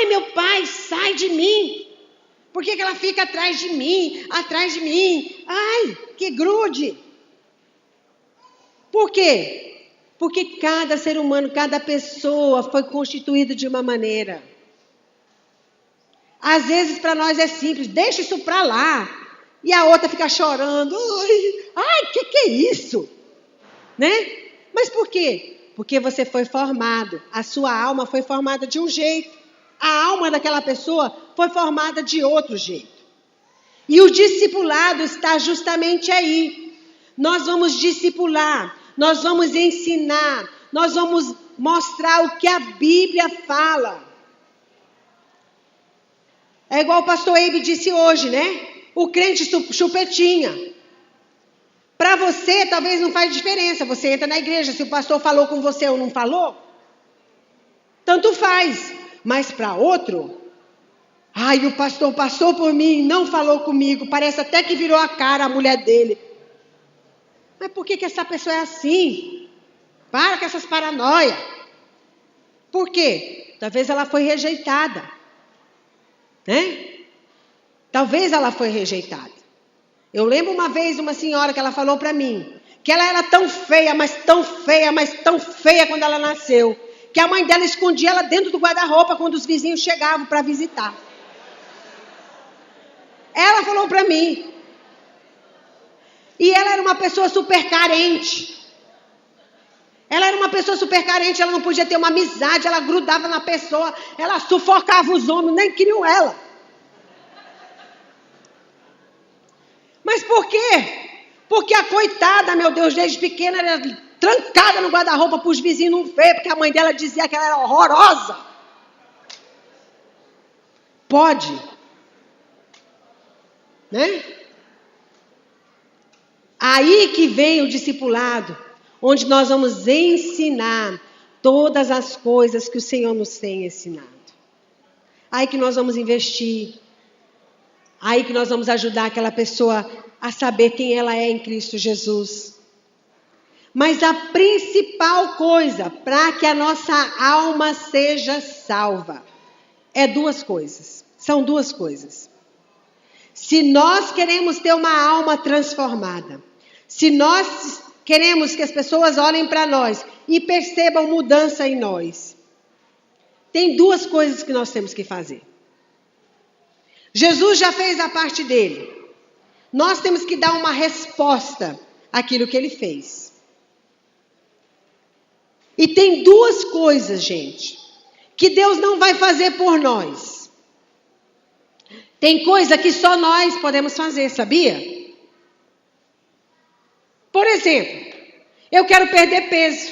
Meu pai, sai de mim. Por que ela fica atrás de mim? Atrás de mim. Que grude. Por quê? Porque cada ser humano, cada pessoa foi constituído de uma maneira. Às vezes para nós é simples, deixa isso para lá. E a outra fica chorando. Que é isso? Né? Mas por quê? Porque você foi formado, a sua alma foi formada de um jeito. A alma daquela pessoa foi formada de outro jeito. E o discipulado está justamente aí. Nós vamos discipular, nós vamos ensinar, nós vamos mostrar o que a Bíblia fala. É igual o pastor Eibe disse hoje, né? O crente chupetinha. Para você, talvez não faz diferença. Você entra na igreja, se o pastor falou com você ou não falou, tanto faz. Mas para outro, o pastor passou por mim, não falou comigo, parece até que virou a cara a mulher dele. Mas por que essa pessoa é assim? Para com essas paranoias. Por quê? Talvez ela foi rejeitada. Né? Talvez ela foi rejeitada. Eu lembro uma vez uma senhora que ela falou para mim que ela era tão feia, mas tão feia, mas tão feia quando ela nasceu, que a mãe dela escondia ela dentro do guarda-roupa quando os vizinhos chegavam para visitar. Ela falou para mim. E ela era uma pessoa super carente. Ela era uma pessoa super carente, ela não podia ter uma amizade, ela grudava na pessoa, ela sufocava os homens, nem queriam ela. Mas por quê? Porque a coitada, meu Deus, desde pequena era trancada no guarda-roupa para os vizinhos não ver, porque a mãe dela dizia que ela era horrorosa. Pode. Né? Aí que vem o discipulado, onde nós vamos ensinar todas as coisas que o Senhor nos tem ensinado. Aí que nós vamos investir. Aí que nós vamos ajudar aquela pessoa a saber quem ela é em Cristo Jesus. Mas a principal coisa para que a nossa alma seja salva é duas coisas. São duas coisas. Se nós queremos ter uma alma transformada, se nós queremos que as pessoas olhem para nós e percebam mudança em nós, tem duas coisas que nós temos que fazer. Jesus já fez a parte dele. Nós temos que dar uma resposta àquilo que ele fez. E tem duas coisas, gente, que Deus não vai fazer por nós. Tem coisa que só nós podemos fazer, sabia? Por exemplo, eu quero perder peso.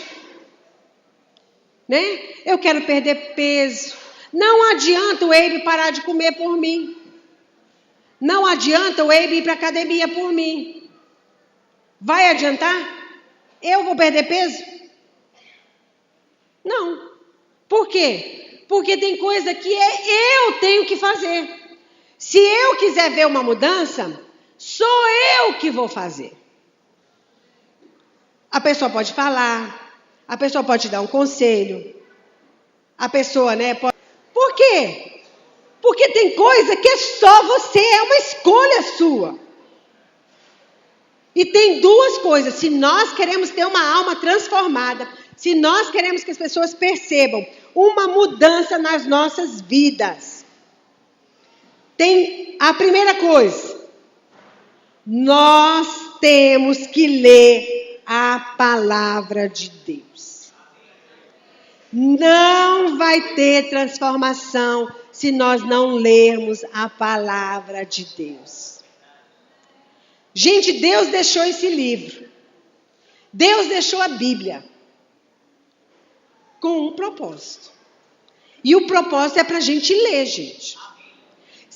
Né? Eu quero perder peso. Não adianta o Eibe parar de comer por mim. Não adianta o Eibe ir para a academia por mim. Vai adiantar? Eu vou perder peso? Não. Por quê? Porque tem coisa que eu tenho que fazer. Se eu quiser ver uma mudança, sou eu que vou fazer. A pessoa pode falar, a pessoa pode dar um conselho, a pessoa, né, pode... Por quê? Porque tem coisa que é só você, é uma escolha sua. E tem duas coisas, se nós queremos ter uma alma transformada, se nós queremos que as pessoas percebam uma mudança nas nossas vidas, tem a primeira coisa, nós temos que ler a palavra de Deus. Não vai ter transformação se nós não lermos a palavra de Deus. Gente, Deus deixou esse livro. Deus deixou a Bíblia com um propósito. E o propósito é para a gente ler, gente.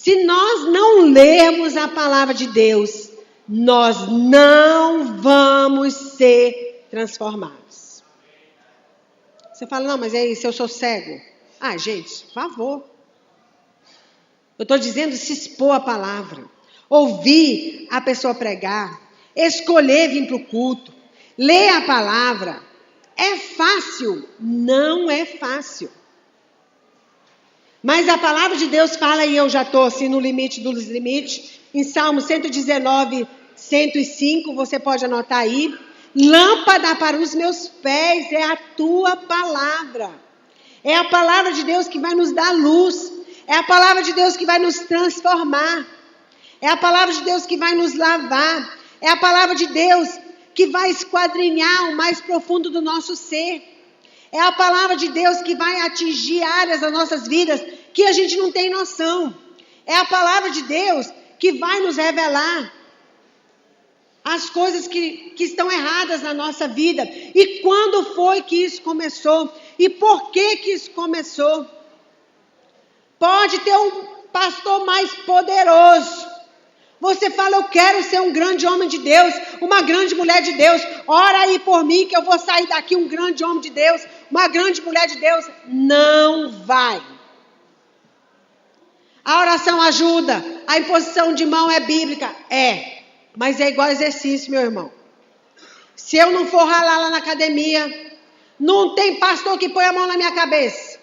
Se nós não lermos a palavra de Deus, nós não vamos ser transformados. Você fala, não, mas é isso, eu sou cego. Ah, gente, por favor. Eu estou dizendo se expor à palavra. Ouvir a pessoa pregar. Escolher vir para o culto. Ler a palavra. É fácil? Não é fácil. Mas a palavra de Deus fala, e eu já estou assim no limite dos limites, em Salmo 119, 105, você pode anotar aí. Lâmpada para os meus pés é a tua palavra. É a palavra de Deus que vai nos dar luz. É a palavra de Deus que vai nos transformar. É a palavra de Deus que vai nos lavar. É a palavra de Deus que vai esquadrinhar o mais profundo do nosso ser. É a palavra de Deus que vai atingir áreas das nossas vidas que a gente não tem noção. É a palavra de Deus que vai nos revelar as coisas que estão erradas na nossa vida. E quando foi que isso começou? E por que isso começou? Pode ter um pastor mais poderoso. Você fala, eu quero ser um grande homem de Deus, uma grande mulher de Deus. Ora aí por mim que eu vou sair daqui um grande homem de Deus, uma grande mulher de Deus. Não vai. A oração ajuda, a imposição de mão é bíblica? É, mas é igual exercício, meu irmão. Se eu não for ralar lá na academia, não tem pastor que põe a mão na minha cabeça.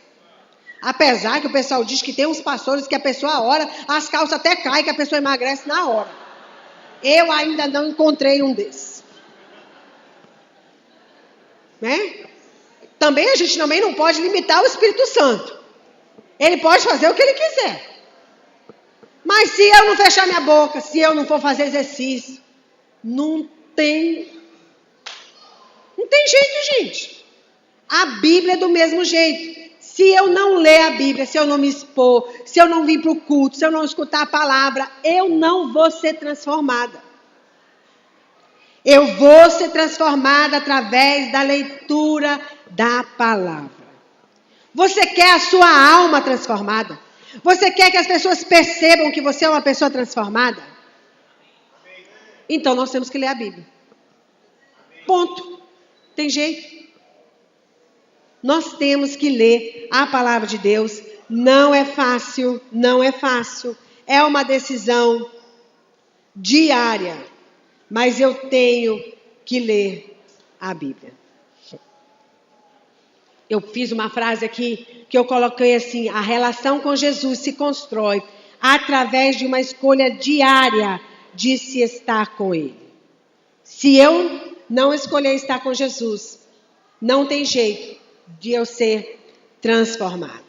Apesar que o pessoal diz que tem uns pastores que a pessoa ora, as calças até caem, que a pessoa emagrece na hora. Eu ainda não encontrei um desses. Né? Também a gente também não pode limitar o Espírito Santo. Ele pode fazer o que ele quiser. Mas se eu não fechar minha boca, se eu não for fazer exercício, não tem jeito, gente. A Bíblia é do mesmo jeito. Se eu não ler a Bíblia, se eu não me expor, se eu não vir para o culto, se eu não escutar a palavra, eu não vou ser transformada. Eu vou ser transformada através da leitura da palavra. Você quer a sua alma transformada? Você quer que as pessoas percebam que você é uma pessoa transformada? Então nós temos que ler a Bíblia. Ponto. Tem jeito. Nós temos que ler a palavra de Deus. Não é fácil, não é fácil. É uma decisão diária. Mas eu tenho que ler a Bíblia. Eu fiz uma frase aqui que eu coloquei assim: a relação com Jesus se constrói através de uma escolha diária de se estar com Ele. Se eu não escolher estar com Jesus, não tem jeito de eu ser transformada.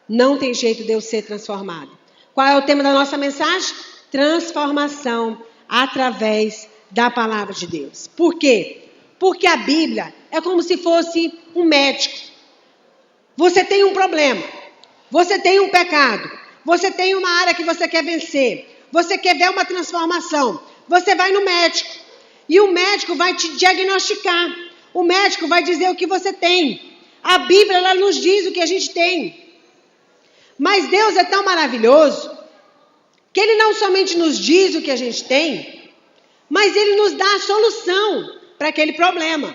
Não tem jeito de eu ser transformada. Qual é o tema da nossa mensagem? Transformação através da palavra de Deus. Por quê? Porque a Bíblia é como se fosse um médico. Você tem um problema, você tem um pecado, você tem uma área que você quer vencer, você quer ver uma transformação. Você vai no médico e o médico vai te diagnosticar. O médico vai dizer o que você tem. A Bíblia, ela nos diz o que a gente tem. Mas Deus é tão maravilhoso que Ele não somente nos diz o que a gente tem, mas Ele nos dá a solução para aquele problema.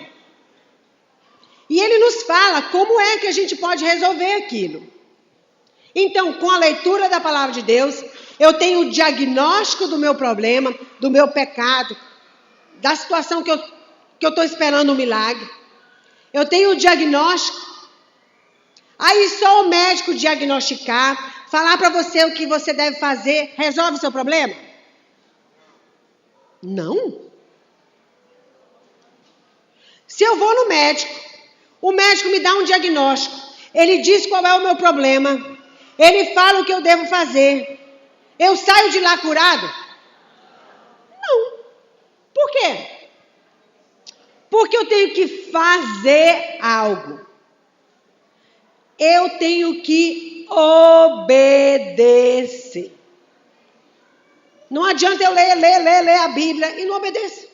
E Ele nos fala como é que a gente pode resolver aquilo. Então, com a leitura da palavra de Deus, eu tenho o diagnóstico do meu problema, do meu pecado, da situação que eu estou esperando um milagre. Eu tenho o diagnóstico. Aí só o médico diagnosticar, falar para você o que você deve fazer, resolve o seu problema? Não. Se eu vou no médico, o médico me dá um diagnóstico, ele diz qual é o meu problema, ele fala o que eu devo fazer, eu saio de lá curado? Não. Por quê? Porque eu tenho que fazer algo. Eu tenho que obedecer. Não adianta eu ler a Bíblia e não obedecer.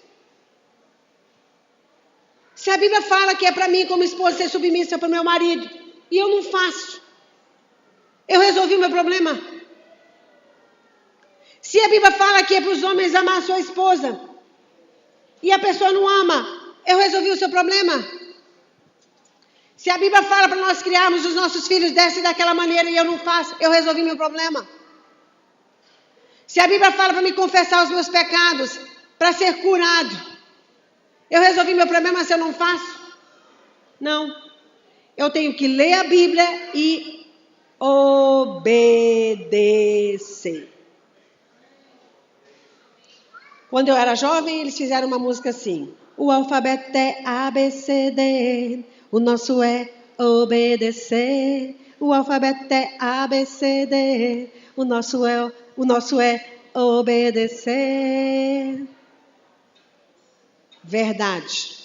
Se a Bíblia fala que é para mim como esposa ser submissa para o meu marido, e eu não faço, eu resolvi o meu problema. Se a Bíblia fala que é para os homens amar a sua esposa, e a pessoa não ama, eu resolvi o seu problema. Se a Bíblia fala para nós criarmos os nossos filhos dessa e daquela maneira e eu não faço, eu resolvi meu problema. Se a Bíblia fala para me confessar os meus pecados, para ser curado, eu resolvi meu problema se eu não faço? Não. Eu tenho que ler a Bíblia e obedecer. Quando eu era jovem, eles fizeram uma música assim: o alfabeto é ABCD, o nosso é obedecer. O alfabeto é ABCD, o nosso é obedecer. Verdade.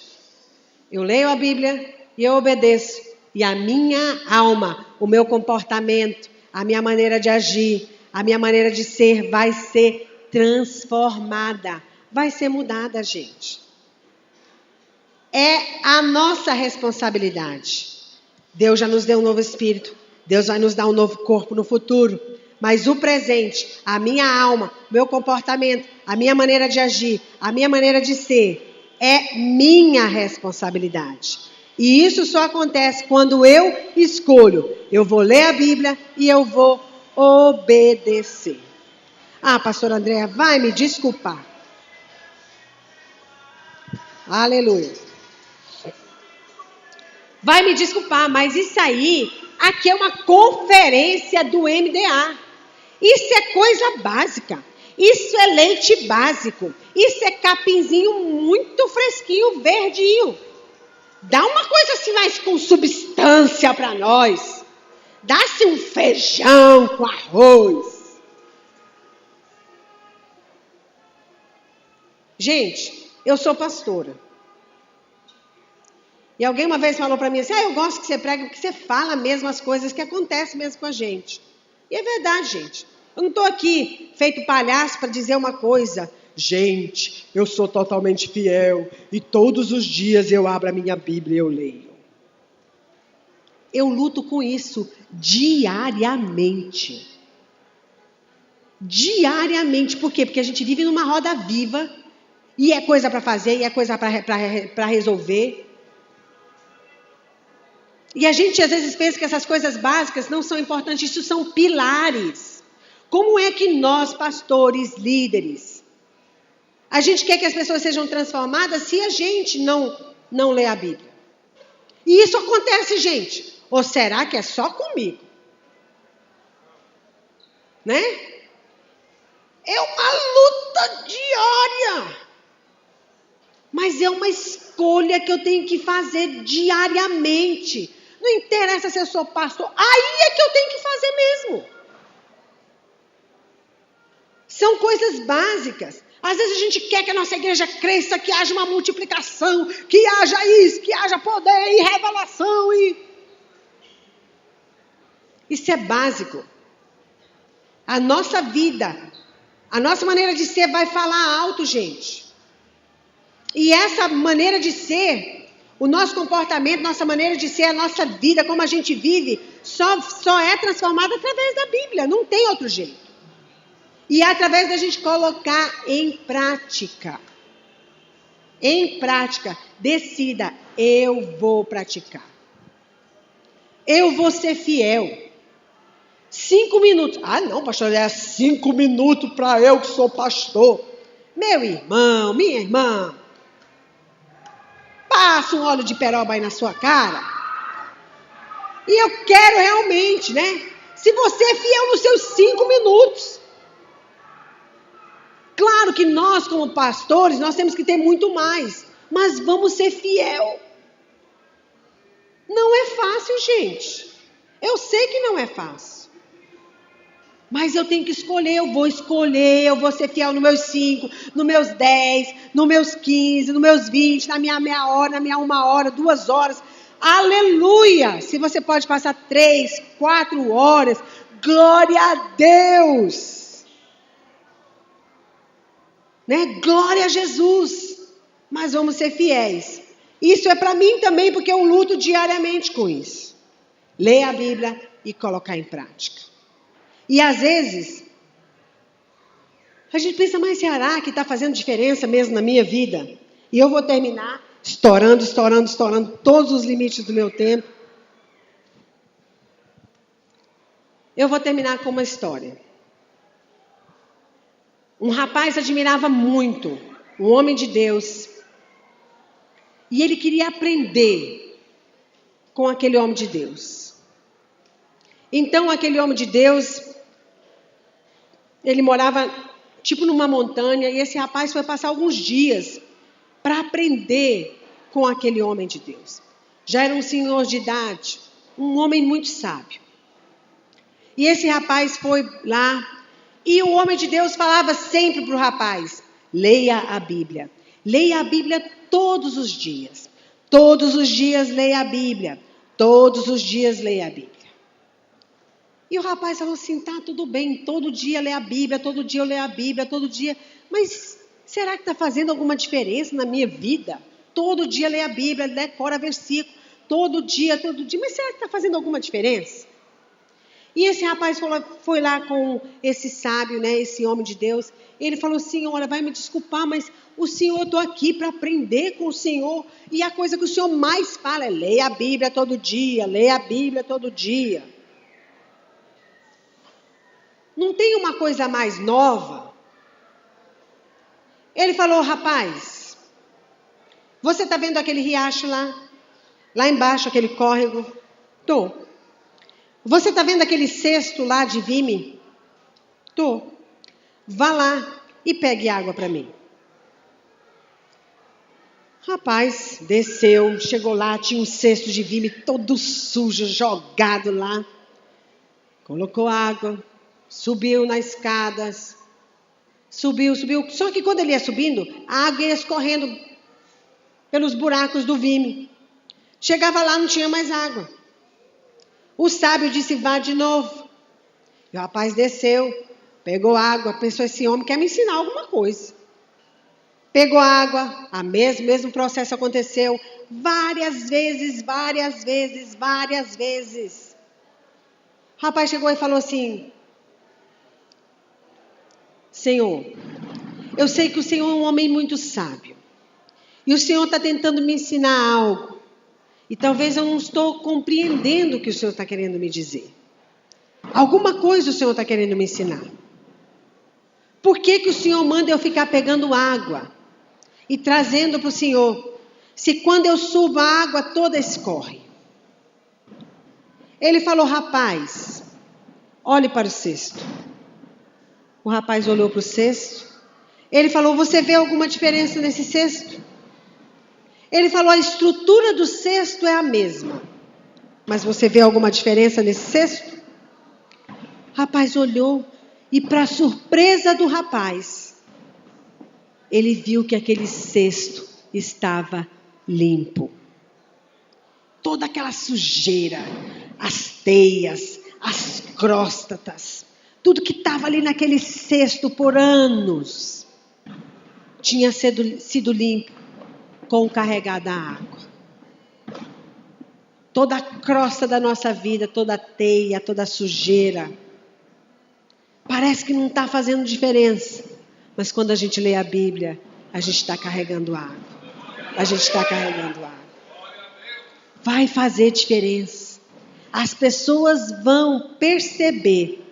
Eu leio a Bíblia e eu obedeço. E a minha alma, o meu comportamento, a minha maneira de agir, a minha maneira de ser vai ser transformada. Vai ser mudada, gente. É a nossa responsabilidade. Deus já nos deu um novo espírito. Deus vai nos dar um novo corpo no futuro. Mas o presente, a minha alma, meu comportamento, a minha maneira de agir, a minha maneira de ser, é minha responsabilidade. E isso só acontece quando eu escolho. Eu vou ler a Bíblia e eu vou obedecer. Ah, pastora Andréa, vai me desculpar. Aleluia. Vai me desculpar, mas isso aí, aqui é uma conferência do MDA. Isso é coisa básica. Isso é leite básico. Isso é capinzinho muito fresquinho, verdinho. Dá uma coisa assim mais com substância para nós. Dá-se um feijão com arroz. Gente, eu sou pastora. E alguém uma vez falou para mim assim: eu gosto que você prega porque você fala mesmo as coisas que acontecem mesmo com a gente. E é verdade, gente. Eu não estou aqui feito palhaço para dizer uma coisa. Gente, eu sou totalmente fiel e todos os dias eu abro a minha Bíblia e eu leio. eu luto com isso diariamente. Diariamente. Por quê? Porque a gente vive numa roda viva, e é coisa para fazer, e é coisa para resolver. E a gente às vezes pensa que essas coisas básicas não são importantes, isso são pilares. Como é que nós, pastores, líderes, a gente quer que as pessoas sejam transformadas se a gente não lê a Bíblia? E isso acontece, gente. Ou será que é só comigo? Né? É uma luta diária. Mas é uma escolha que eu tenho que fazer diariamente. Não interessa se eu sou pastor, aí é que eu tenho que fazer mesmo. São coisas básicas. Às vezes a gente quer que a nossa igreja cresça, que haja uma multiplicação, que haja isso, que haja poder e revelação. Isso é básico. A nossa vida, a nossa maneira de ser vai falar alto, gente. E essa maneira de ser, o nosso comportamento, nossa maneira de ser, a nossa vida, como a gente vive, só é transformada através da Bíblia, não tem outro jeito. E é através da gente colocar em prática. Em prática, decida, eu vou praticar. Eu vou ser fiel. 5 minutos. Ah, não, pastor, é 5 minutos para eu que sou pastor. Meu irmão, minha irmã, passa um óleo de peroba aí na sua cara. E eu quero realmente, né? Se você é fiel nos seus 5 minutos. Claro que nós, como pastores, nós temos que ter muito mais. Mas vamos ser fiel. Não é fácil, gente. Eu sei que não é fácil. Mas eu tenho que escolher, eu vou ser fiel nos meus 5, nos meus 10, nos meus 15, nos meus 20, na minha meia hora, na minha 1 hora, 2 horas. Aleluia! Se você pode passar 3, 4 horas, glória a Deus! Né? Glória a Jesus! Mas vamos ser fiéis. Isso é para mim também, porque eu luto diariamente com isso. Ler a Bíblia e colocar em prática. E às vezes, a gente pensa, mas será que está fazendo diferença mesmo na minha vida? E eu vou terminar estourando todos os limites do meu tempo. Eu vou terminar com uma história. Um rapaz admirava muito um homem de Deus. E ele queria aprender com aquele homem de Deus. Então, aquele homem de Deus, ele morava tipo numa montanha, e esse rapaz foi passar alguns dias para aprender com aquele homem de Deus. Já era um senhor de idade, um homem muito sábio. E esse rapaz foi lá, e o homem de Deus falava sempre para o rapaz, leia a Bíblia todos os dias. Todos os dias leia a Bíblia, todos os dias leia a Bíblia. E o rapaz falou assim, tá, tudo bem, todo dia lê a Bíblia, todo dia eu leio a Bíblia, todo dia. Mas será que está fazendo alguma diferença na minha vida? Todo dia lê a Bíblia, decora versículo, todo dia. Mas será que está fazendo alguma diferença? E esse rapaz foi lá com esse sábio, né, esse homem de Deus. Ele falou, senhora, vai me desculpar, mas o senhor, eu estou aqui para aprender com o senhor. E a coisa que o senhor mais fala é, leia a Bíblia todo dia, leia a Bíblia todo dia. Não tem uma coisa mais nova? Ele falou, rapaz, você está vendo aquele riacho lá? Lá embaixo, aquele córrego? Estou. Você está vendo aquele cesto lá de vime? Estou. Vá lá e pegue água para mim. Rapaz, desceu, chegou lá, tinha um cesto de vime todo sujo, jogado lá. Colocou água. Subiu nas escadas, subiu. Só que quando ele ia subindo, a água ia escorrendo pelos buracos do vime. Chegava lá, não tinha mais água. O sábio disse, vá de novo. E o rapaz desceu, pegou água, pensou, esse homem quer me ensinar alguma coisa. Pegou a água, mesmo processo aconteceu várias vezes. O rapaz chegou e falou assim: Senhor, eu sei que o Senhor é um homem muito sábio. E o Senhor está tentando me ensinar algo. E talvez eu não estou compreendendo o que o Senhor está querendo me dizer. Alguma coisa o Senhor está querendo me ensinar. Por que o Senhor manda eu ficar pegando água e trazendo para o Senhor, se quando eu subo a água toda escorre? Ele falou: rapaz, olhe para o cesto. O rapaz olhou para o cesto. Ele falou: você vê alguma diferença nesse cesto? Ele falou: a estrutura do cesto é a mesma, mas você vê alguma diferença nesse cesto? O rapaz olhou e, para surpresa do rapaz, ele viu que aquele cesto estava limpo. Toda aquela sujeira, as teias, as cróstatas, tudo que estava ali naquele cesto por anos, tinha sido limpo com o carregar da água. Toda a crosta da nossa vida, toda a teia, toda a sujeira, parece que não está fazendo diferença. Mas quando a gente lê a Bíblia, a gente está carregando água. Vai fazer diferença. As pessoas vão perceber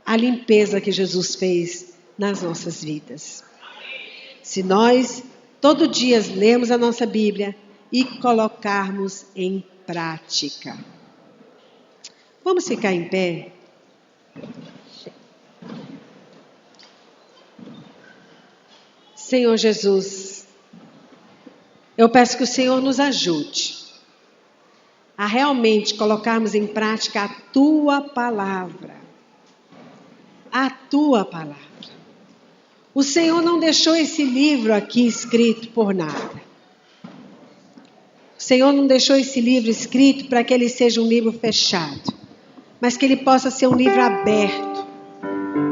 a limpeza que Jesus fez nas nossas vidas. Se nós, todo dia, lermos a nossa Bíblia e colocarmos em prática. Vamos ficar em pé? Senhor Jesus, eu peço que o Senhor nos ajude a realmente colocarmos em prática a Tua Palavra. A Tua Palavra. O Senhor não deixou esse livro aqui escrito por nada. O Senhor não deixou esse livro escrito para que ele seja um livro fechado, mas que ele possa ser um livro aberto,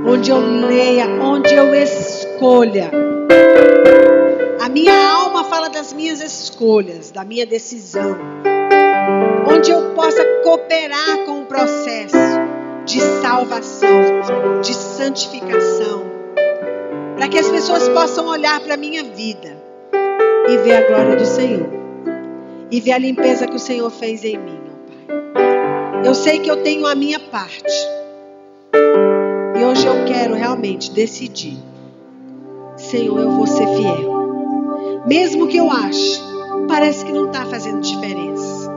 onde eu leia, onde eu escolha. A minha alma fala das minhas escolhas, da minha decisão, onde eu possa cooperar com o processo de salvação, de santificação, para que as pessoas possam olhar para a minha vida e ver a glória do Senhor, e ver a limpeza que o Senhor fez em mim, meu Pai. Eu sei que eu tenho a minha parte, e hoje eu quero realmente decidir: Senhor, eu vou ser fiel. Mesmo que eu ache, parece que não está fazendo diferença.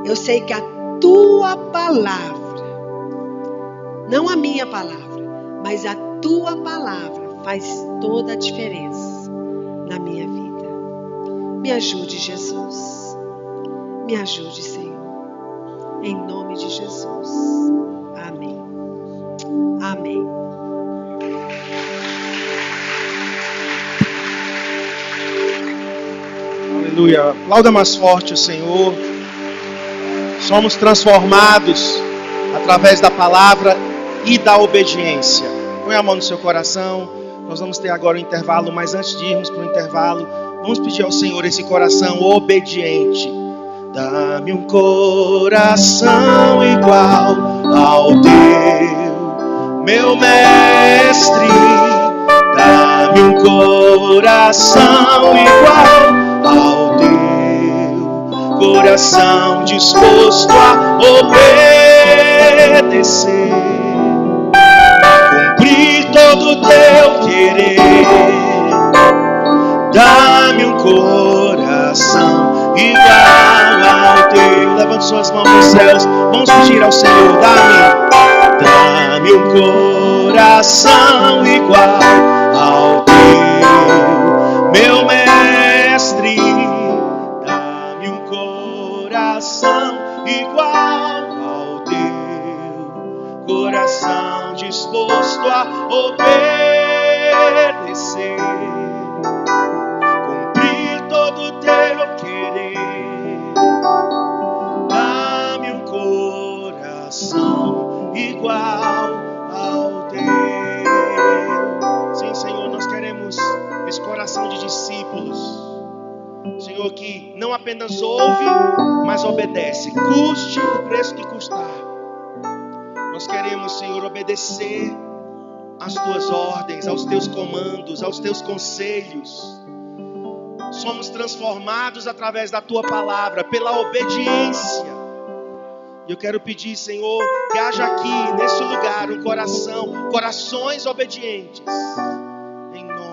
Eu sei que a Tua Palavra, não a minha palavra, mas a Tua Palavra faz toda a diferença na minha vida. Me ajude, Jesus. Me ajude, Senhor. Em nome de Jesus. Amém. Amém. Aleluia. Aplauda mais forte o Senhor. Somos transformados através da palavra e da obediência. Põe a mão no seu coração. Nós vamos ter agora um intervalo, mas antes de irmos para o intervalo, vamos pedir ao Senhor esse coração obediente. Dá-me um coração igual ao teu, meu mestre. Dá-me um coração igual ao teu, coração disposto a obedecer, cumprir todo o teu querer. Dá-me um coração igual ao teu. Levante suas mãos aos céus. Vamos pedir ao Senhor: dá-me um coração igual ao teu, meu mestre. Dá-me um coração igual ao teu, coração disposto a obedecer, cumprir todo o teu querer. Dá-me um coração igual ao teu. discípulos, Senhor, que não apenas ouve, mas obedece, custe o preço que custar. Nós queremos, Senhor, obedecer às tuas ordens, aos teus comandos, aos teus conselhos. Somos transformados através da tua palavra, pela obediência. E eu quero pedir, Senhor, que haja aqui, nesse lugar, corações obedientes. Em nome